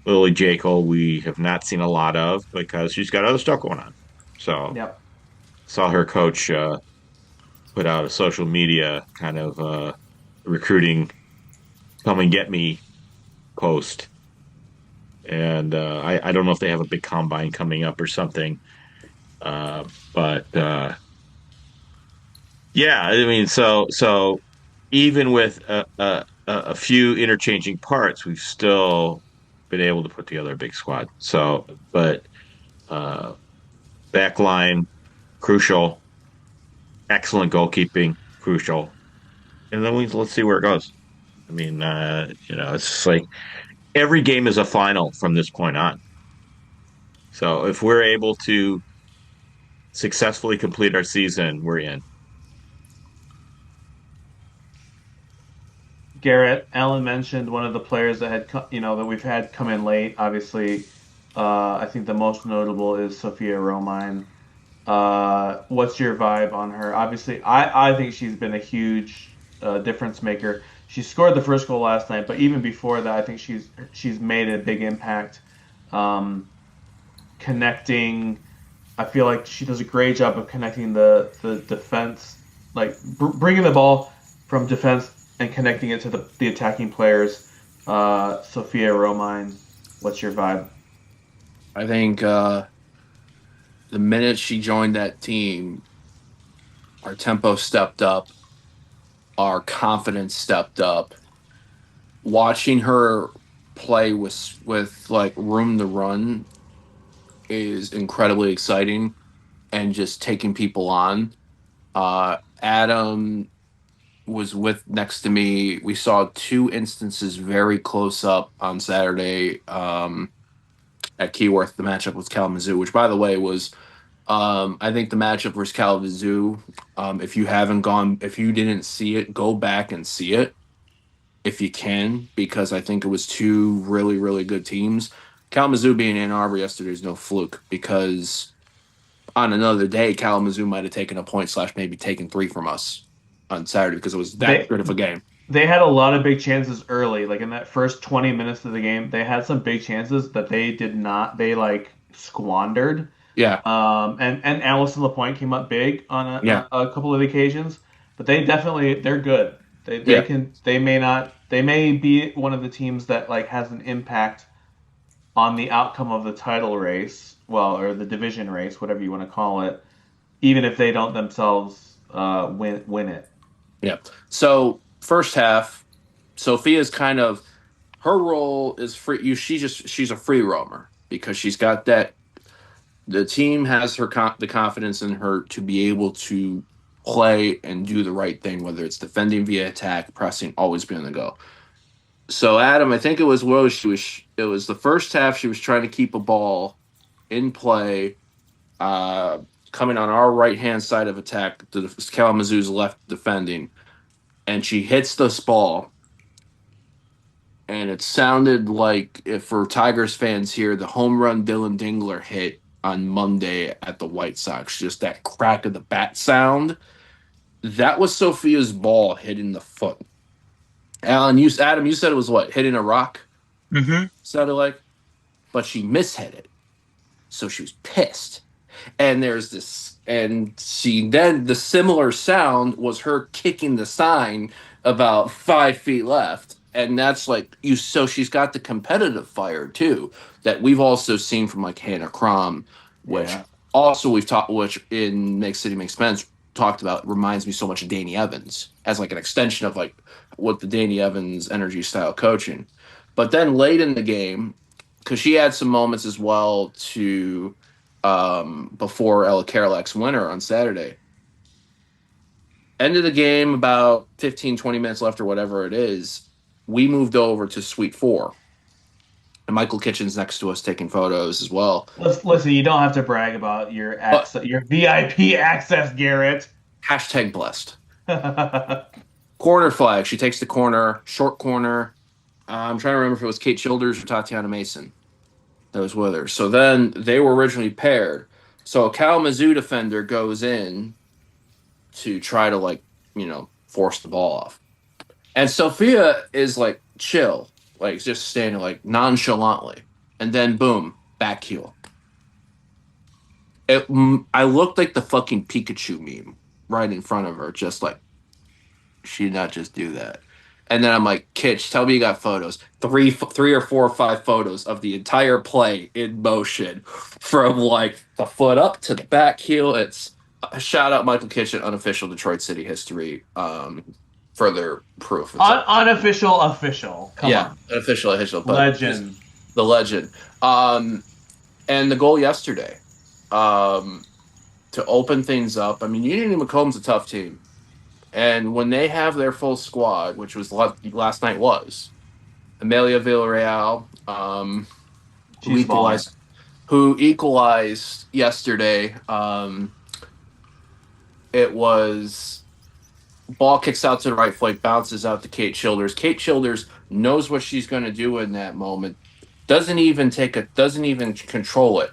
[SPEAKER 6] Lily Jekyll, we have not seen a lot of because she's got other stuff going on. So,
[SPEAKER 4] yep.
[SPEAKER 6] Saw her coach put out a social media kind of recruiting "come and get me" post, and I don't know if they have a big combine coming up or something, but yeah, I mean, so even with a few interchanging parts, we've still been able to put together a big squad. So, but backline, crucial. Excellent goalkeeping, crucial. And then let's see where it goes. I mean, it's like every game is a final from this point on. So if we're able to successfully complete our season, we're in.
[SPEAKER 4] Garrett, Alan mentioned one of the players that had that we've had come in late. Obviously, I think the most notable is Sophia Romine. What's your vibe on her? Obviously, I think she's been a huge difference maker. She scored the first goal last night, but even before that, I think she's made a big impact. Connecting, I feel like she does a great job of connecting the defense, like bringing the ball from defense and connecting it to the attacking players. Sophia Romine, what's your vibe?
[SPEAKER 7] I think the minute she joined that team, our tempo stepped up, our confidence stepped up. Watching her play with like room to run is incredibly exciting, and just taking people on. Adam was with next to me. We saw two instances very close up on Saturday at Keyworth, the matchup with Kalamazoo, which by the way was I think the matchup versus Kalamazoo. If you didn't see it, go back and see it if you can, because I think it was two really, really good teams. Kalamazoo being Ann Arbor yesterday is no fluke, because on another day, Kalamazoo might have taken a point slash maybe taken three from us on Saturday, because it was that good of a game.
[SPEAKER 4] They had a lot of big chances early, like in that first 20 minutes of the game. They had some big chances that they like squandered.
[SPEAKER 7] Yeah.
[SPEAKER 4] And Allison Lapointe came up big on
[SPEAKER 7] Yeah.
[SPEAKER 4] a couple of occasions, but they're good.
[SPEAKER 7] Yeah.
[SPEAKER 4] They may be one of the teams that like has an impact on the outcome of the title race, well, or the division race, whatever you want to call it, even if they don't themselves win it.
[SPEAKER 7] Yeah. So first half, Sophia's kind of, her role is free. She's a free roamer, because she's got that. The team has the confidence in her to be able to play and do the right thing, whether it's defending via attack, pressing, always be on the go. So Adam, I think it was it was the first half. She was trying to keep a ball in play, coming on our right hand side of attack, the Kalamazoo's left defending, and she hits this ball. And it sounded like, if for Tigers fans here, the home run Dylan Dingler hit on Monday at the White Sox, just that crack of the bat sound. That was Sophia's ball hitting the foot. Adam, you said it was what, hitting a rock?
[SPEAKER 5] Mm-hmm.
[SPEAKER 7] Sounded like, but she mishit it, so she was pissed. And then the similar sound was her kicking the sign about 5 feet left. And that's like so she's got the competitive fire too, that we've also seen from like Hannah Crom, which also which in Make City Make Spence talked about, reminds me so much of Danny Evans, as like an extension of like what the Danny Evans energy style coaching. But then late in the game, because she had some moments as well to before Ella Carolak's winner on Saturday. End of the game, about 15, 20 minutes left or whatever it is, we moved over to Suite 4. And Michael Kitchen's next to us taking photos as well.
[SPEAKER 4] Listen, you don't have to brag about your your VIP access, Garrett.
[SPEAKER 7] Hashtag blessed. Corner flag. She takes the corner, short corner. I'm trying to remember if it was Kate Childers or Tatiana Mason that was with her. So then they were originally paired. So a Kalamazoo defender goes in to try to force the ball off. And Sophia is like chill, like just standing like nonchalantly. And then boom, back heel. I looked like the fucking Pikachu meme right in front of her, just like, she did not just do that. And then I'm like, Kitch, tell me you got photos. Three or four or five photos of the entire play in motion, from like the foot up to the back heel. It's shout out Michael Kitchen, unofficial Detroit City history. Further proof.
[SPEAKER 4] Unofficial, official. Come on.
[SPEAKER 7] Unofficial, official. But
[SPEAKER 4] legend.
[SPEAKER 7] The legend. And the goal yesterday, to open things up. I mean, Union Macomb's a tough team. And when they have their full squad, which was last night was, Amelia Villarreal, who equalized yesterday. It was ball kicks out to the right flank, bounces out to Kate Childers. Kate Childers knows what she's going to do in that moment. Doesn't even control it.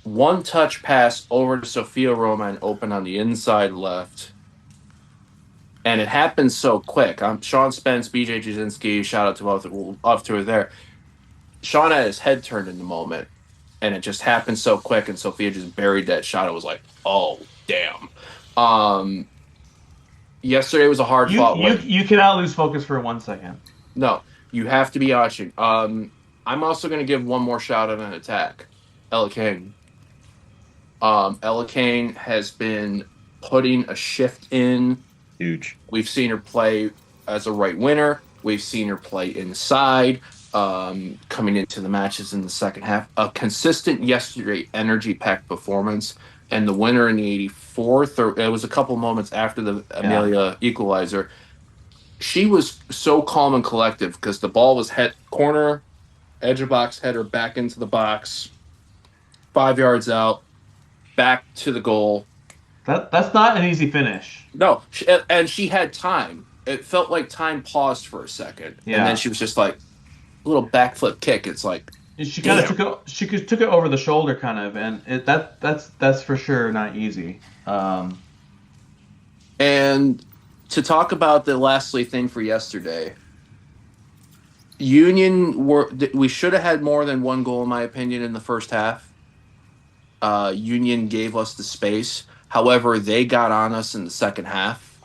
[SPEAKER 7] One touch pass over to Sophia Roman, open on the inside left. And it happened so quick. Sean Spence, BJ Jasinski, shout out to both who are there. Sean had his head turned in the moment, and it just happened so quick, and Sophia just buried that shot. It was like, oh, damn. Yesterday was a hard fought win.
[SPEAKER 4] You cannot lose focus for 1 second.
[SPEAKER 7] No, you have to be watching. I'm also going to give one more shout out on attack. Ella Kane. Ella Kane has been putting a shift in.
[SPEAKER 6] Huge.
[SPEAKER 7] We've seen her play as a right winner. We've seen her play inside, coming into the matches in the second half. A consistent yesterday energy-packed performance. And the winner in the 84th, or it was a couple moments after the Amelia equalizer, she was so calm and collective because the ball was head corner, edge of box, header back into the box, 5 yards out, back to the goal.
[SPEAKER 4] That's not an easy finish.
[SPEAKER 7] No, and she had time. It felt like time paused for a second, and then she was just like a little backflip kick. It's like
[SPEAKER 4] she kind of took it over the shoulder, kind of, and that's for sure not easy.
[SPEAKER 7] And to talk about the lastly thing for yesterday, we should have had more than one goal, in my opinion, in the first half. Union gave us the space. However, they got on us in the second half,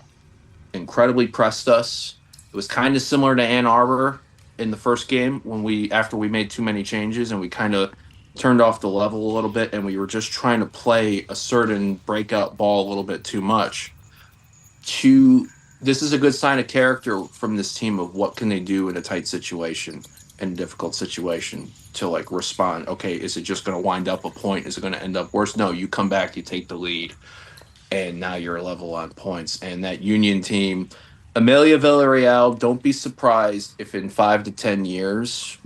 [SPEAKER 7] incredibly pressed us. It was kind of similar to Ann Arbor in the first game after we made too many changes and we kind of turned off the level a little bit and we were just trying to play a certain breakout ball a little bit too much. This is a good sign of character from this team of what can they do in a tight situation and difficult situation to like respond. Okay, is it just going to wind up a point? Is it going to end up worse? No, you come back, you take the lead, and now you're level on points. And that Union team, Amelia Villarreal, don't be surprised if in 5 to 10 years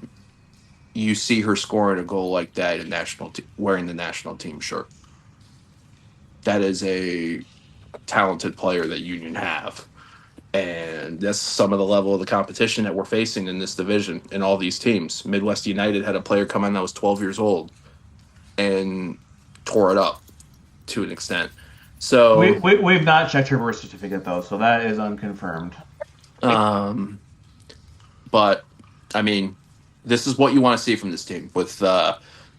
[SPEAKER 7] you see her scoring a goal like that in wearing the national team shirt. That is a talented player that Union have. And that's some of the level of the competition that we're facing in this division in all these teams. Midwest United had a player come in that was 12 years old and tore it up to an extent. So
[SPEAKER 4] we've not checked her birth certificate though, so that is unconfirmed.
[SPEAKER 7] But I mean, this is what you want to see from this team with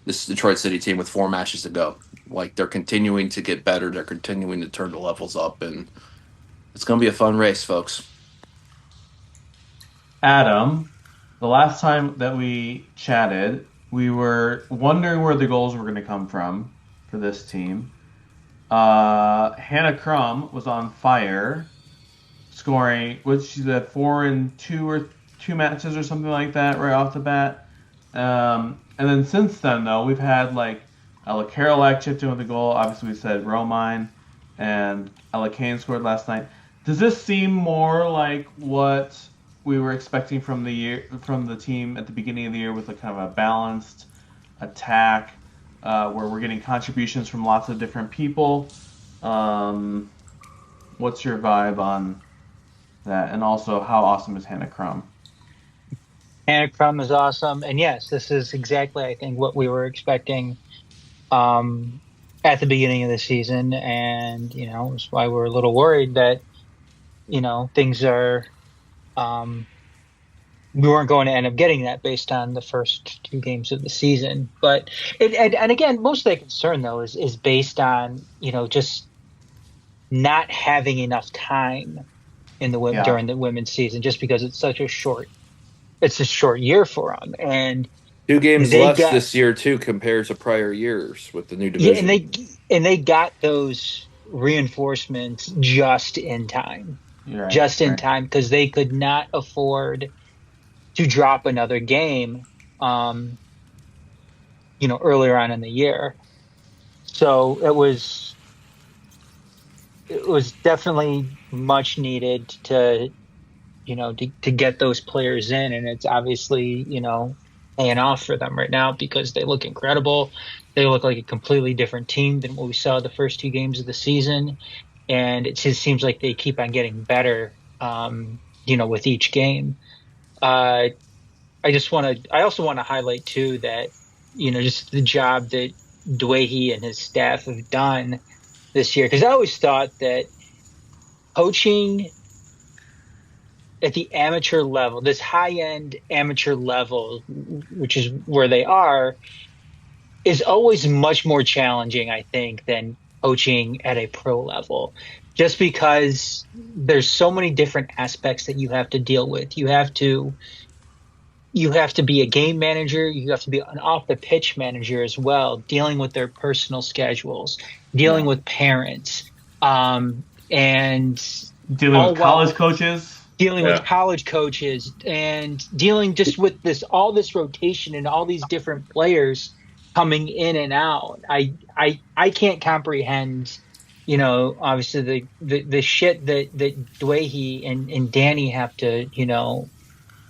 [SPEAKER 7] this Detroit City team with 4 matches to go. Like they're continuing to get better, they're continuing to turn the levels up, and it's going to be a fun race, folks.
[SPEAKER 4] Adam, the last time that we chatted, we were wondering where the goals were going to come from for this team. Hannah Crum was on fire, scoring, she's at 4 in 2 matches or something like that right off the bat. And then since then, though, we've had like Ella Karolak chipped in with a goal. Obviously, we said Romine and Ella Kane scored last night. Does this seem more like what we were expecting from the team at the beginning of the year, with a kind of a balanced attack, where we're getting contributions from lots of different people? What's your vibe on that? And also, how awesome is Hannah Crum?
[SPEAKER 5] Hannah Crum is awesome, and yes, this is exactly, I think, what we were expecting at the beginning of the season, and it's why we're a little worried that things are, we weren't going to end up getting that based on the first 2 games of the season. But and again, most of the concern though is based on just not having enough time in the during the women's season, just because it's a short year for them, and
[SPEAKER 7] 2 games less this year too compared to prior years with the new division.
[SPEAKER 5] Yeah, and they got those reinforcements just in time. Time, because they could not afford to drop another game, earlier on in the year. So it was definitely much needed to get those players in, and it's obviously paying off for them right now because they look incredible. They look like a completely different team than what we saw the first 2 games of the season. And it just seems like they keep on getting better, with each game. I also want to highlight too that, just the job that Dwayhe and his staff have done this year. Because I always thought that coaching at the amateur level, this high-end amateur level, which is where they are, is always much more challenging, I think, than coaching at a pro level, just because there's so many different aspects that you have to deal with. You have to you have to be a game manager. You have to be an off the pitch manager as well, dealing with their personal schedules, dealing with parents, and
[SPEAKER 4] Dealing
[SPEAKER 5] all
[SPEAKER 4] with
[SPEAKER 5] while
[SPEAKER 4] college coaches.
[SPEAKER 5] dealing with
[SPEAKER 6] Yeah.
[SPEAKER 5] college coaches and dealing just with all this rotation and all these different players coming in and out. I can't comprehend, obviously the shit that Dwayne and Danny have to,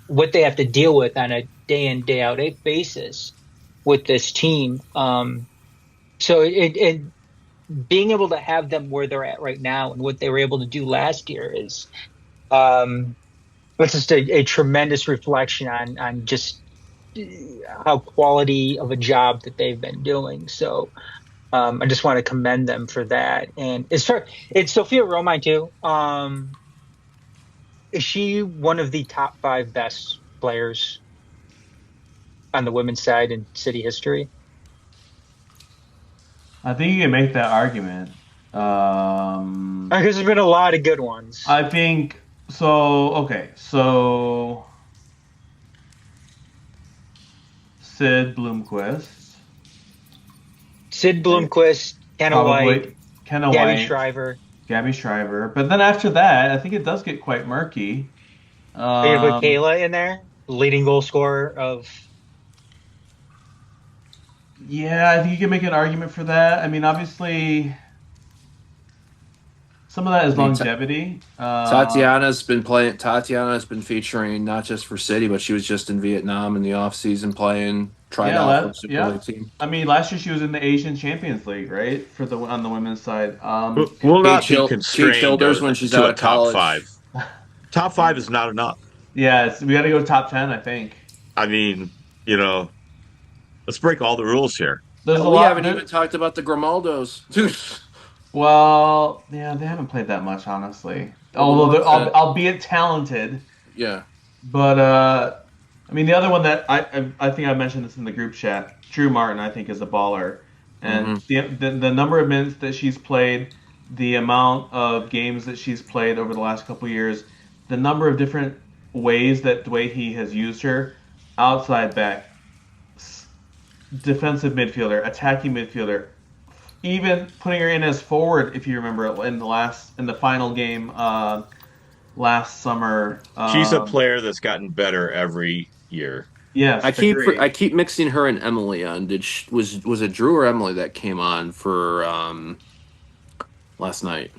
[SPEAKER 5] what they have to deal with on a day in, day out basis with this team. So it being able to have them where they're at right now and what they were able to do last year is, it's just a tremendous reflection on just how quality of a job that they've been doing. So I just want to commend them for that. And it's Sophia Romine too. Is she one of the top 5 best players on the women's side in city history?
[SPEAKER 4] I think you can make that argument.
[SPEAKER 5] Because there's been a lot of good ones.
[SPEAKER 4] I think so. Okay, so Sid Bloomquist,
[SPEAKER 5] Kenna White,
[SPEAKER 4] Kenna
[SPEAKER 5] Gabby
[SPEAKER 4] White,
[SPEAKER 5] Shriver.
[SPEAKER 4] Gabby Shriver. But then after that, I think it does get quite murky.
[SPEAKER 5] You put Kayla in there, leading goal scorer of.
[SPEAKER 4] Yeah, I think you can make an argument for that. I mean, obviously, some of that is longevity.
[SPEAKER 7] Tatiana's been featuring not just for City, but she was just in Vietnam in the offseason playing, tried out for the Super League team.
[SPEAKER 4] I mean, last year she was in the Asian Champions League, right? On the women's side.
[SPEAKER 6] We'll not be constrained
[SPEAKER 7] Kate Childers when she's
[SPEAKER 6] to
[SPEAKER 7] out
[SPEAKER 6] a
[SPEAKER 7] of college.
[SPEAKER 6] top 5. Top 5 is not enough.
[SPEAKER 4] Yeah, we got to go top 10, I think.
[SPEAKER 6] I mean, let's break all the rules here.
[SPEAKER 4] There's
[SPEAKER 7] We haven't even talked about the Grimaldos.
[SPEAKER 4] Well, yeah, they haven't played that much, honestly. Although they're, albeit talented.
[SPEAKER 7] Yeah.
[SPEAKER 4] But I mean, the other one that I think I mentioned this in the group chat. Drew Martin, I think, is a baller, and the number of minutes that she's played, the amount of games that she's played over the last couple years, the number of different ways that Dwayne has used her, outside back, defensive midfielder, attacking midfielder, even putting her in as forward, if you remember, in the final game last summer.
[SPEAKER 6] She's a player that's gotten better every year.
[SPEAKER 4] Yes,
[SPEAKER 7] I keep mixing her and Emily on. Was it Drew or Emily that came on for last night?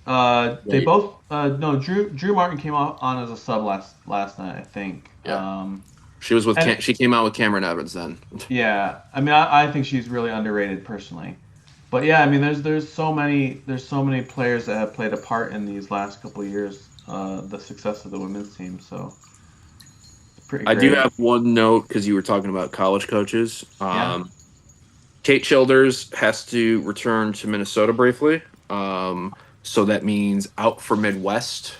[SPEAKER 4] They both no. Drew Martin came on as a sub last night, I think.
[SPEAKER 7] Yeah. She came out with Cameron Evans then.
[SPEAKER 4] Yeah, I mean, I think she's really underrated personally. But yeah, I mean, there's so many players that have played a part in these last couple of years, the success of the women's team. So it's pretty great.
[SPEAKER 7] I do have one note because you were talking about college coaches. Kate Childers has to return to Minnesota briefly, so that means out for Midwest.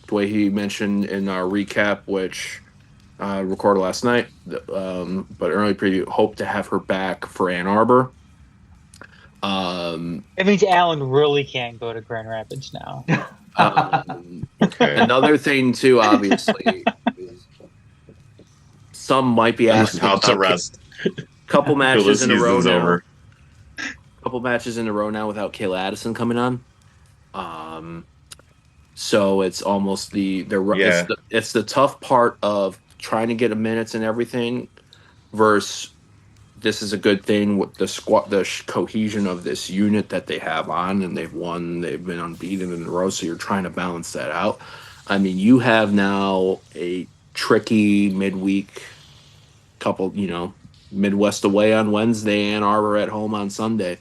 [SPEAKER 7] The way he mentioned in our recap, which recorded last night, but early preview, hope to have her back for Ann Arbor.
[SPEAKER 5] It means Alan really can go to Grand Rapids now.
[SPEAKER 6] Okay.
[SPEAKER 7] Another thing too, obviously, is some might be asking
[SPEAKER 6] House arrest.
[SPEAKER 7] Couple matches in a row now.
[SPEAKER 6] Over.
[SPEAKER 7] Couple matches in a row now without Kayla Addison coming on. So it's almost it's the tough part of trying to get a minutes and everything versus this is a good thing with the cohesion of this unit that they have on, and they've been unbeaten in a row, so you're trying to balance that out. I mean, you have now a tricky midweek couple, Midwest away on Wednesday, Ann Arbor at home on Sunday.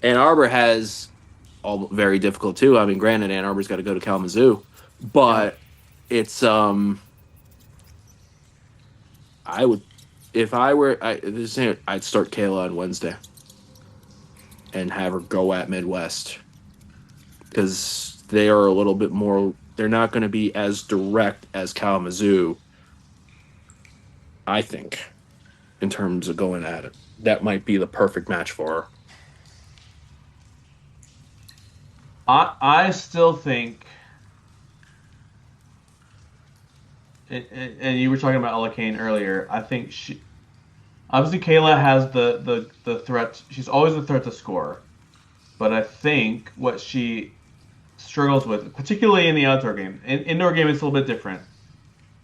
[SPEAKER 7] Ann Arbor has all very difficult too. I mean, granted, Ann Arbor's got to go to Kalamazoo, but it's I'd start Kayla on Wednesday and have her go at Midwest because they are a little bit more. They're not going to be as direct as Kalamazoo, I think, in terms of going at it. That might be the perfect match for her.
[SPEAKER 4] I still think and you were talking about Ella Kane earlier. I think obviously Kayla has the threat. She's always a threat to score, but I think what she struggles with, particularly in the outdoor game, indoor game it's a little bit different.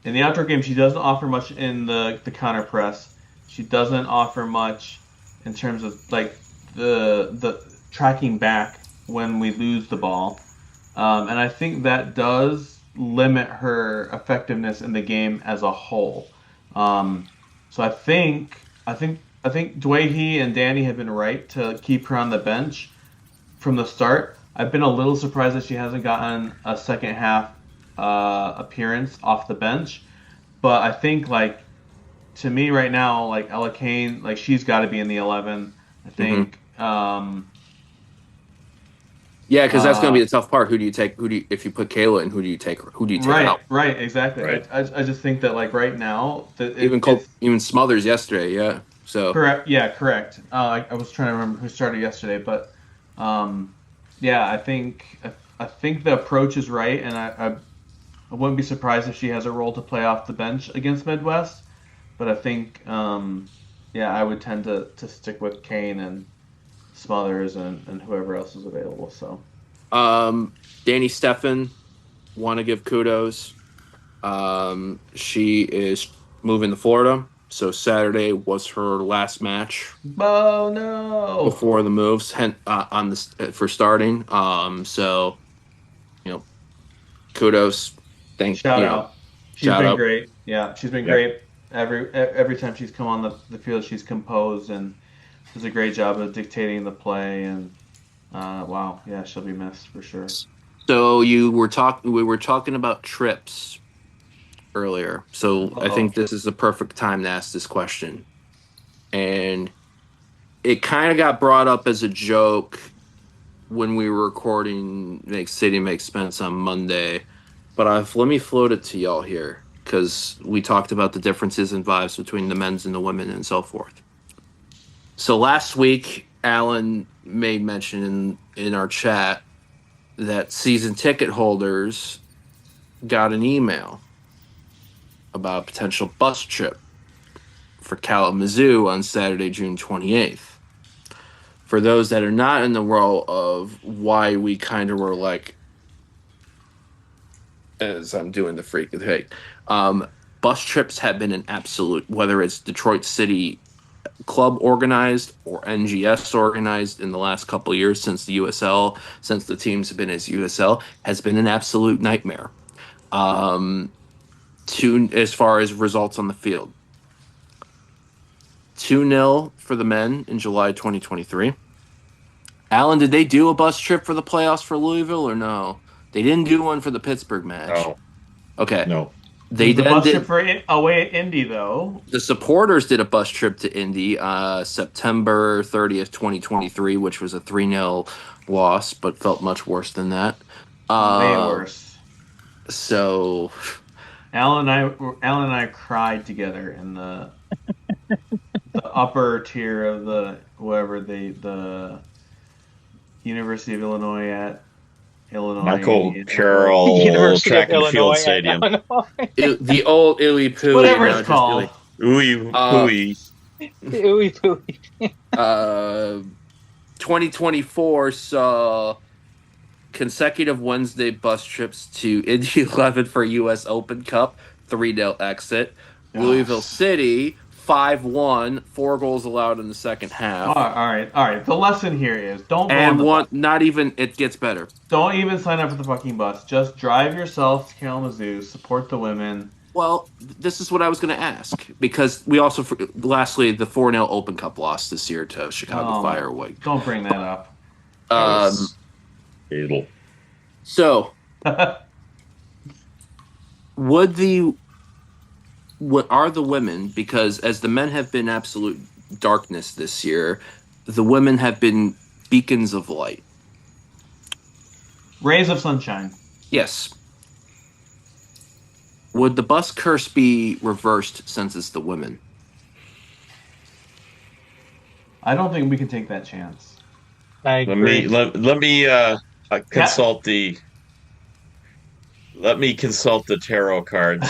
[SPEAKER 4] In the outdoor game, she doesn't offer much in the counter press. She doesn't offer much in terms of like the tracking back when we lose the ball, and I think that does limit her effectiveness in the game as a whole. So I think Dwayne and Danny have been right to keep her on the bench from the start. I've been a little surprised that she hasn't gotten a second half appearance off the bench, but I think like to me right now, like Ella Kane, like she's got to be in the 11. I think.
[SPEAKER 7] Yeah, because that's going to be the tough part. Who do you take? If you put Kayla in, who do you take? Who do you take out?
[SPEAKER 4] Right, exactly.
[SPEAKER 6] Right.
[SPEAKER 4] I just think that like right now,
[SPEAKER 7] Even Smothers yesterday, yeah. So
[SPEAKER 4] correct. Yeah, correct. I was trying to remember who started yesterday, but yeah, I think the approach is right, and I wouldn't be surprised if she has a role to play off the bench against Midwest. But I think yeah, I would tend to stick with Kane and Smothers and whoever else is available. So
[SPEAKER 7] Danny Steffen, want to give kudos. She is moving to Florida, so Saturday was her last match.
[SPEAKER 4] Oh no!
[SPEAKER 7] Before the moves, for starting. So kudos.
[SPEAKER 4] Shout out. She's been great. Yeah, she's been great. Every time she's come on the field, she's composed and does a great job of dictating the play. And wow, yeah, she'll be missed for sure.
[SPEAKER 7] So we were talking about trips earlier. So I think this is the perfect time to ask this question. And it kind of got brought up as a joke when we were recording Make City Make Spence on Monday. But let me float it to y'all here, because we talked about the differences in vibes between the men's and the women and so forth. So last week, Alan made mention in our chat that season ticket holders got an email about a potential bus trip for Kalamazoo on Saturday, June 28th. For those that are not in the role of why we kind of were like, as I'm doing the freak of the hate, bus trips have been an absolute, whether it's Detroit City Club organized or NGS organized in the last couple of years since the USL, since the teams have been as USL, has been an absolute nightmare. As far as results on the field. 2-0 for the men in July 2023. Alan, did they do a bus trip for the playoffs for Louisville or no? They didn't do one for the Pittsburgh match.
[SPEAKER 6] No.
[SPEAKER 7] Okay.
[SPEAKER 6] No.
[SPEAKER 4] They did a bus trip for away at Indy, though.
[SPEAKER 7] The supporters did a bus trip to Indy September 30th, 2023, which was a 3-0 loss, but felt much worse than that.
[SPEAKER 4] Way worse.
[SPEAKER 7] So,
[SPEAKER 4] Alan and I cried together in the upper tier of the University of Illinois at Illinois.
[SPEAKER 6] Michael Carroll Track and Field Stadium.
[SPEAKER 7] The old Illy Pooey.
[SPEAKER 4] Whatever it's called.
[SPEAKER 6] Ooey Pooey.
[SPEAKER 5] Ooey pooey.
[SPEAKER 7] 2024 saw consecutive Wednesday bus trips to Indy 11 for U.S. Open Cup, 3-0 exit. Yes. Louisville City, 5-1, 4 goals allowed in the second half.
[SPEAKER 4] All right. The lesson here is don't go
[SPEAKER 7] and
[SPEAKER 4] on
[SPEAKER 7] one, not even, it gets better.
[SPEAKER 4] Don't even sign up for the fucking bus. Just drive yourself to Kalamazoo, support the women.
[SPEAKER 7] Well, this is what I was going to ask, because we also, lastly, the 4-0 Open Cup loss this year to Chicago Fire.
[SPEAKER 4] Don't bring that up.
[SPEAKER 6] It'll.
[SPEAKER 7] So, what are the women, because as the men have been absolute darkness this year, the women have been beacons of light.
[SPEAKER 4] Rays of sunshine.
[SPEAKER 7] Yes. Would the bus curse be reversed since it's the women?
[SPEAKER 4] I don't think we can take that chance.
[SPEAKER 6] Let me consult the Let me consult the tarot cards,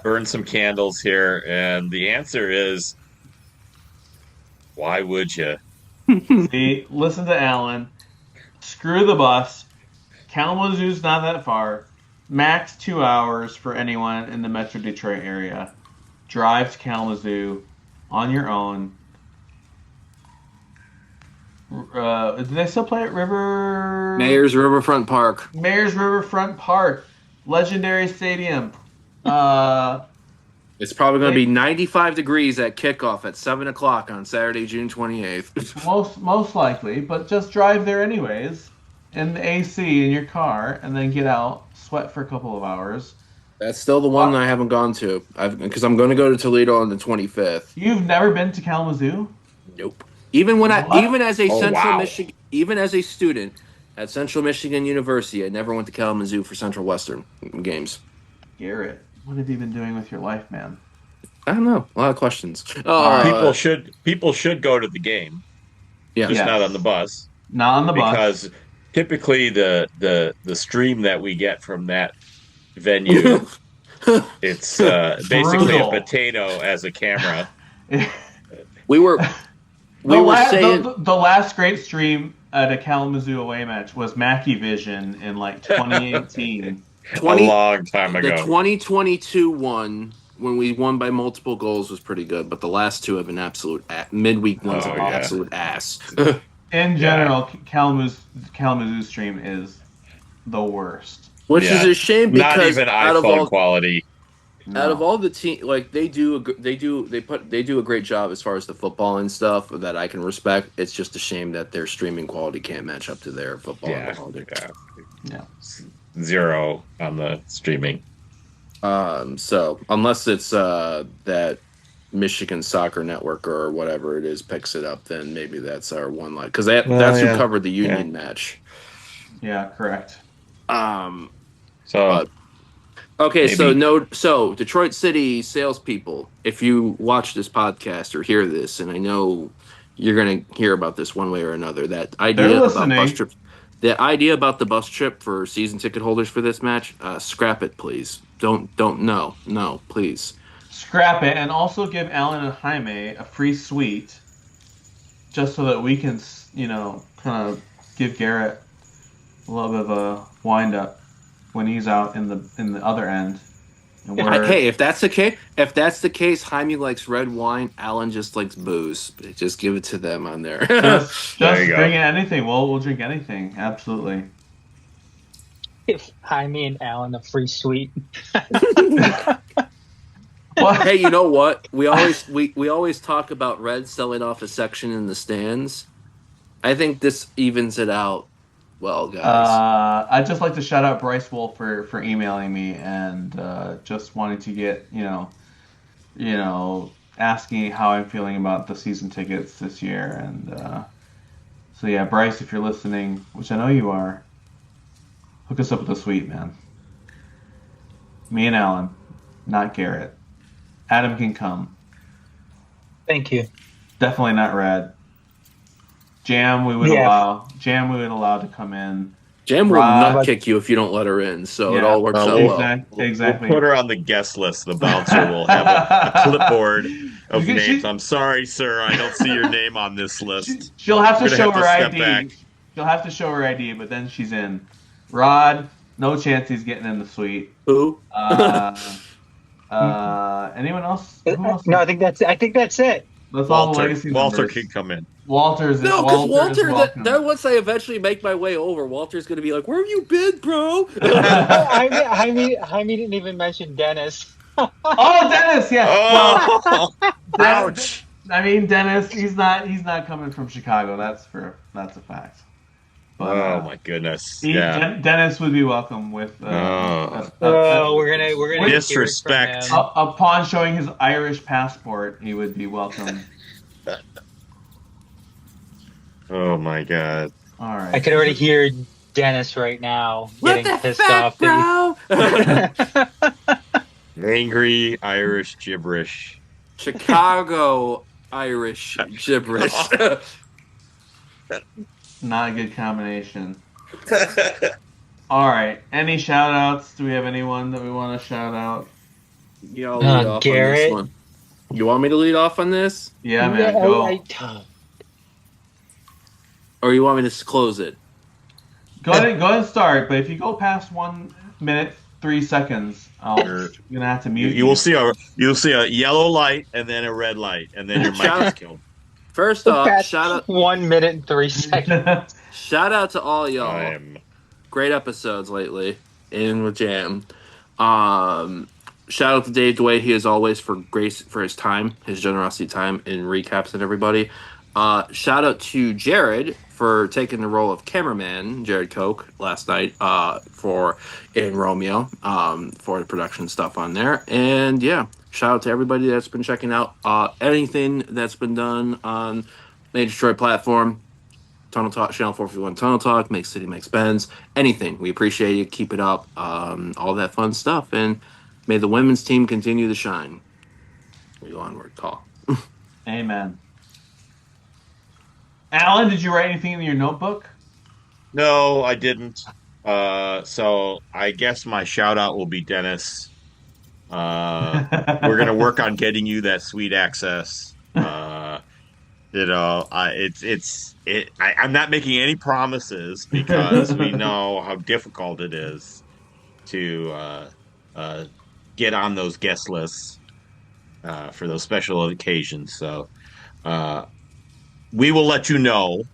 [SPEAKER 6] burn some candles here, and the answer is, why would you?
[SPEAKER 4] See, listen to Alan. Screw the bus. Kalamazoo's not that far. Max 2 hours for anyone in the Metro Detroit area. Drive to Kalamazoo on your own. Do they still play at
[SPEAKER 7] Mayor's Riverfront Park.
[SPEAKER 4] Mayor's Riverfront Park, legendary stadium.
[SPEAKER 7] It's probably going to be 95 degrees at kickoff at 7 o'clock on Saturday, June 28th.
[SPEAKER 4] most likely, but just drive there anyways in the AC in your car, and then get out, sweat for a couple of hours.
[SPEAKER 7] That's still the one I haven't gone to, because I'm going to go to Toledo on the 25th.
[SPEAKER 4] You've never been to Kalamazoo?
[SPEAKER 7] Nope. Even as a
[SPEAKER 6] Michigan,
[SPEAKER 7] even as a student at Central Michigan University, I never went to Kalamazoo for Central Western games.
[SPEAKER 4] Garrett, what have you been doing with your life, man?
[SPEAKER 7] I don't know. A lot of questions.
[SPEAKER 6] people should go to the game,
[SPEAKER 7] Yeah,
[SPEAKER 6] just not on the bus.
[SPEAKER 4] Not on the bus.
[SPEAKER 6] Because typically the stream that we get from that venue, it's basically a potato as a camera.
[SPEAKER 7] we were saying
[SPEAKER 4] the last great stream at a Kalamazoo away match was Mackie Vision in like 2018.
[SPEAKER 6] A long time ago.
[SPEAKER 7] The 2022 one, when we won by multiple goals, was pretty good, but the last two have been absolute midweek ones are absolute ass.
[SPEAKER 4] In general, Kalamazoo stream is the worst.
[SPEAKER 7] Which is a shame because
[SPEAKER 6] not even iPhone quality.
[SPEAKER 7] No. Out of all the team, like they do a great job as far as the football and stuff that I can respect. It's just a shame that their streaming quality can't match up to their football quality.
[SPEAKER 6] Yeah. 0 on the streaming.
[SPEAKER 7] So unless it's that Michigan Soccer Network or whatever it is picks it up, then maybe that's our one line because that's who covered the Union match.
[SPEAKER 4] Yeah, correct.
[SPEAKER 7] Okay, so Detroit City salespeople, if you watch this podcast or hear this, and I know you're going to hear about this one way or another, that idea about bus trips, the idea about the bus trip for season ticket holders for this match, scrap it, please. No, please.
[SPEAKER 4] Scrap it, and also give Alan and Jaime a free suite, just so that we can, kind of give Garrett a little bit of a wind up when he's out in the other end.
[SPEAKER 7] Hey, if that's the case, Jaime likes red wine. Alan just likes booze. Just give it to them on there.
[SPEAKER 4] Just bring in anything. We'll drink anything. Absolutely.
[SPEAKER 5] If Jaime and Alan a free suite.
[SPEAKER 7] Hey, you know what? We always talk about Red selling off a section in the stands. I think this evens it out. Well, guys,
[SPEAKER 4] I'd just like to shout out Bryce Wolf for emailing me and just wanting to get asking how I'm feeling about the season tickets this year. And so yeah, Bryce, if you're listening, which I know you are, hook us up with a suite, man. Me and Alan, not Garrett. Adam can come.
[SPEAKER 5] Thank you.
[SPEAKER 4] Definitely not Red. Jam we would allow to come in.
[SPEAKER 7] Jam will not kick you if you don't let her in, so it all works out well.
[SPEAKER 4] Exactly.
[SPEAKER 6] We'll put her on the guest list. The bouncer will have a clipboard of names. I'm sorry, sir, I don't see your name on this list.
[SPEAKER 4] She'll have to show her ID. She'll have to show her ID, but then she's in. Rod, no chance he's getting in the suite.
[SPEAKER 7] Who?
[SPEAKER 4] Anyone else?
[SPEAKER 5] No, I think that's it.
[SPEAKER 4] That's all the legacy
[SPEAKER 6] Walter
[SPEAKER 4] members.
[SPEAKER 6] can come in.
[SPEAKER 4] Because
[SPEAKER 7] Walter, that once I eventually make my way over, Walter's going to be like, "Where have you been, bro?"
[SPEAKER 5] Jaime didn't even mention Dennis.
[SPEAKER 4] Oh, Dennis, yes.
[SPEAKER 6] Oh,
[SPEAKER 4] ouch. I mean, Dennis, he's not coming from Chicago. That's a fact. But,
[SPEAKER 6] my goodness!
[SPEAKER 4] Dennis would be welcome with.
[SPEAKER 5] We're gonna
[SPEAKER 6] disrespect.
[SPEAKER 4] Upon showing his Irish passport, he would be welcome.
[SPEAKER 6] Oh my god!
[SPEAKER 4] All right.
[SPEAKER 5] I could already hear Dennis right now getting pissed off.
[SPEAKER 7] Bro?
[SPEAKER 6] Angry Irish gibberish.
[SPEAKER 7] Chicago Irish gibberish.
[SPEAKER 4] Not a good combination. All right. Any shout outs? Do we have anyone that we want to shout out?
[SPEAKER 7] Y'all lead off
[SPEAKER 5] Garrett.
[SPEAKER 7] on this one. You want me to lead off on this?
[SPEAKER 4] Yeah, man. Go.
[SPEAKER 7] Or you want me to close it?
[SPEAKER 4] Go ahead and start. But if you go past 1 minute 3 seconds, you're gonna have to mute.
[SPEAKER 6] You'll see a yellow light and then a red light, and then your mic is killed.
[SPEAKER 7] First off, shout out
[SPEAKER 5] 1 minute and 3 seconds.
[SPEAKER 7] Shout out to all y'all. Great episodes lately in with Jam. Shout out to Dave DeWay, as always, for his time, his generosity time in recaps and everybody. Shout out to Jared for taking the role of cameraman, Jared Koch, last night in Romeo for the production stuff on there. And yeah, shout out to everybody that's been checking out anything that's been done on Major Detroit platform. Tunnel Talk, Channel 451 Tunnel Talk, Make City, Makes Benz, anything. We appreciate you. Keep it up. All that fun stuff. And may the women's team continue to shine. We go onward, call.
[SPEAKER 4] Amen. Alan, did you write anything in your notebook?
[SPEAKER 6] No, I didn't. So I guess my shout out will be Dennis. We're gonna work on getting you that sweet access. I'm not making any promises because we know how difficult it is to get on those guest lists for those special occasions. So we will let you know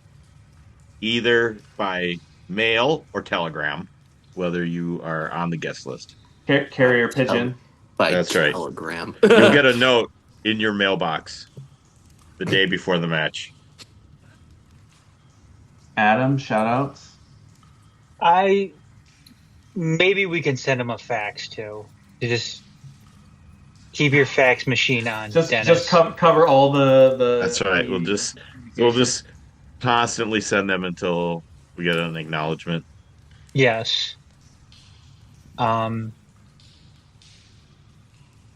[SPEAKER 6] either by mail or telegram whether you are on the guest list.
[SPEAKER 4] Carrier pigeon.
[SPEAKER 6] That's right.
[SPEAKER 7] Telegram.
[SPEAKER 6] You'll get a note in your mailbox the day before the match.
[SPEAKER 4] Adam, shout outs?
[SPEAKER 5] Maybe we can send him a fax too. To just keep your fax machine on,
[SPEAKER 4] Dennis.
[SPEAKER 5] Just
[SPEAKER 4] cover all the.
[SPEAKER 6] That's right. We'll just constantly send them until we get an acknowledgement.
[SPEAKER 5] Yes. I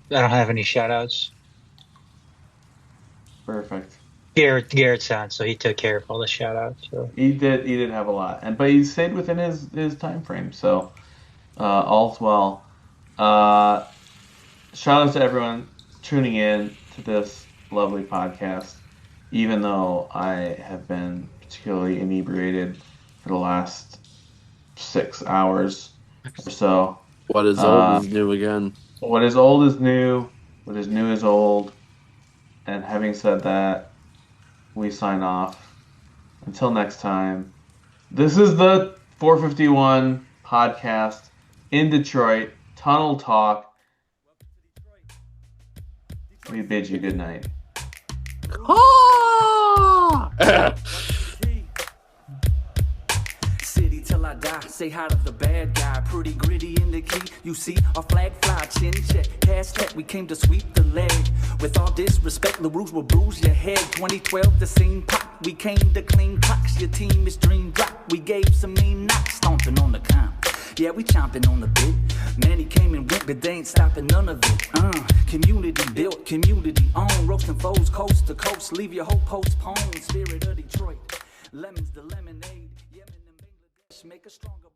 [SPEAKER 5] don't have any shout outs.
[SPEAKER 4] Perfect.
[SPEAKER 5] Garrett's on, so he took care of all the shout outs. So.
[SPEAKER 4] He did have a lot. But he stayed within his time frame, so all's well. Shout out to everyone tuning in to this lovely podcast, even though I have been particularly inebriated for the last 6 hours or so.
[SPEAKER 7] What is old is new again.
[SPEAKER 4] What is old is new. What is new is old. And having said that, we sign off. Until next time, this is the 451 podcast in Detroit, Tunnel Talk. We bid you good night.
[SPEAKER 8] City till I die, say hi to the bad guy. Pretty gritty in the key, you see our flag fly, chin check, cash tech, we came to sweep the leg. With all disrespect, LaRouche will bruise your head. 2012, the scene pop, we came to clean clocks. Your team is dream drop, we gave some mean knocks. Stomping on the count, yeah, we chomping on the bit. Many came and went, but they ain't stopping none of it. Community built, community owned. Roasting foes coast to coast, leave your hope postponed. Spirit of Detroit, lemons the lemonade. Yemen and Bangladesh make a stronger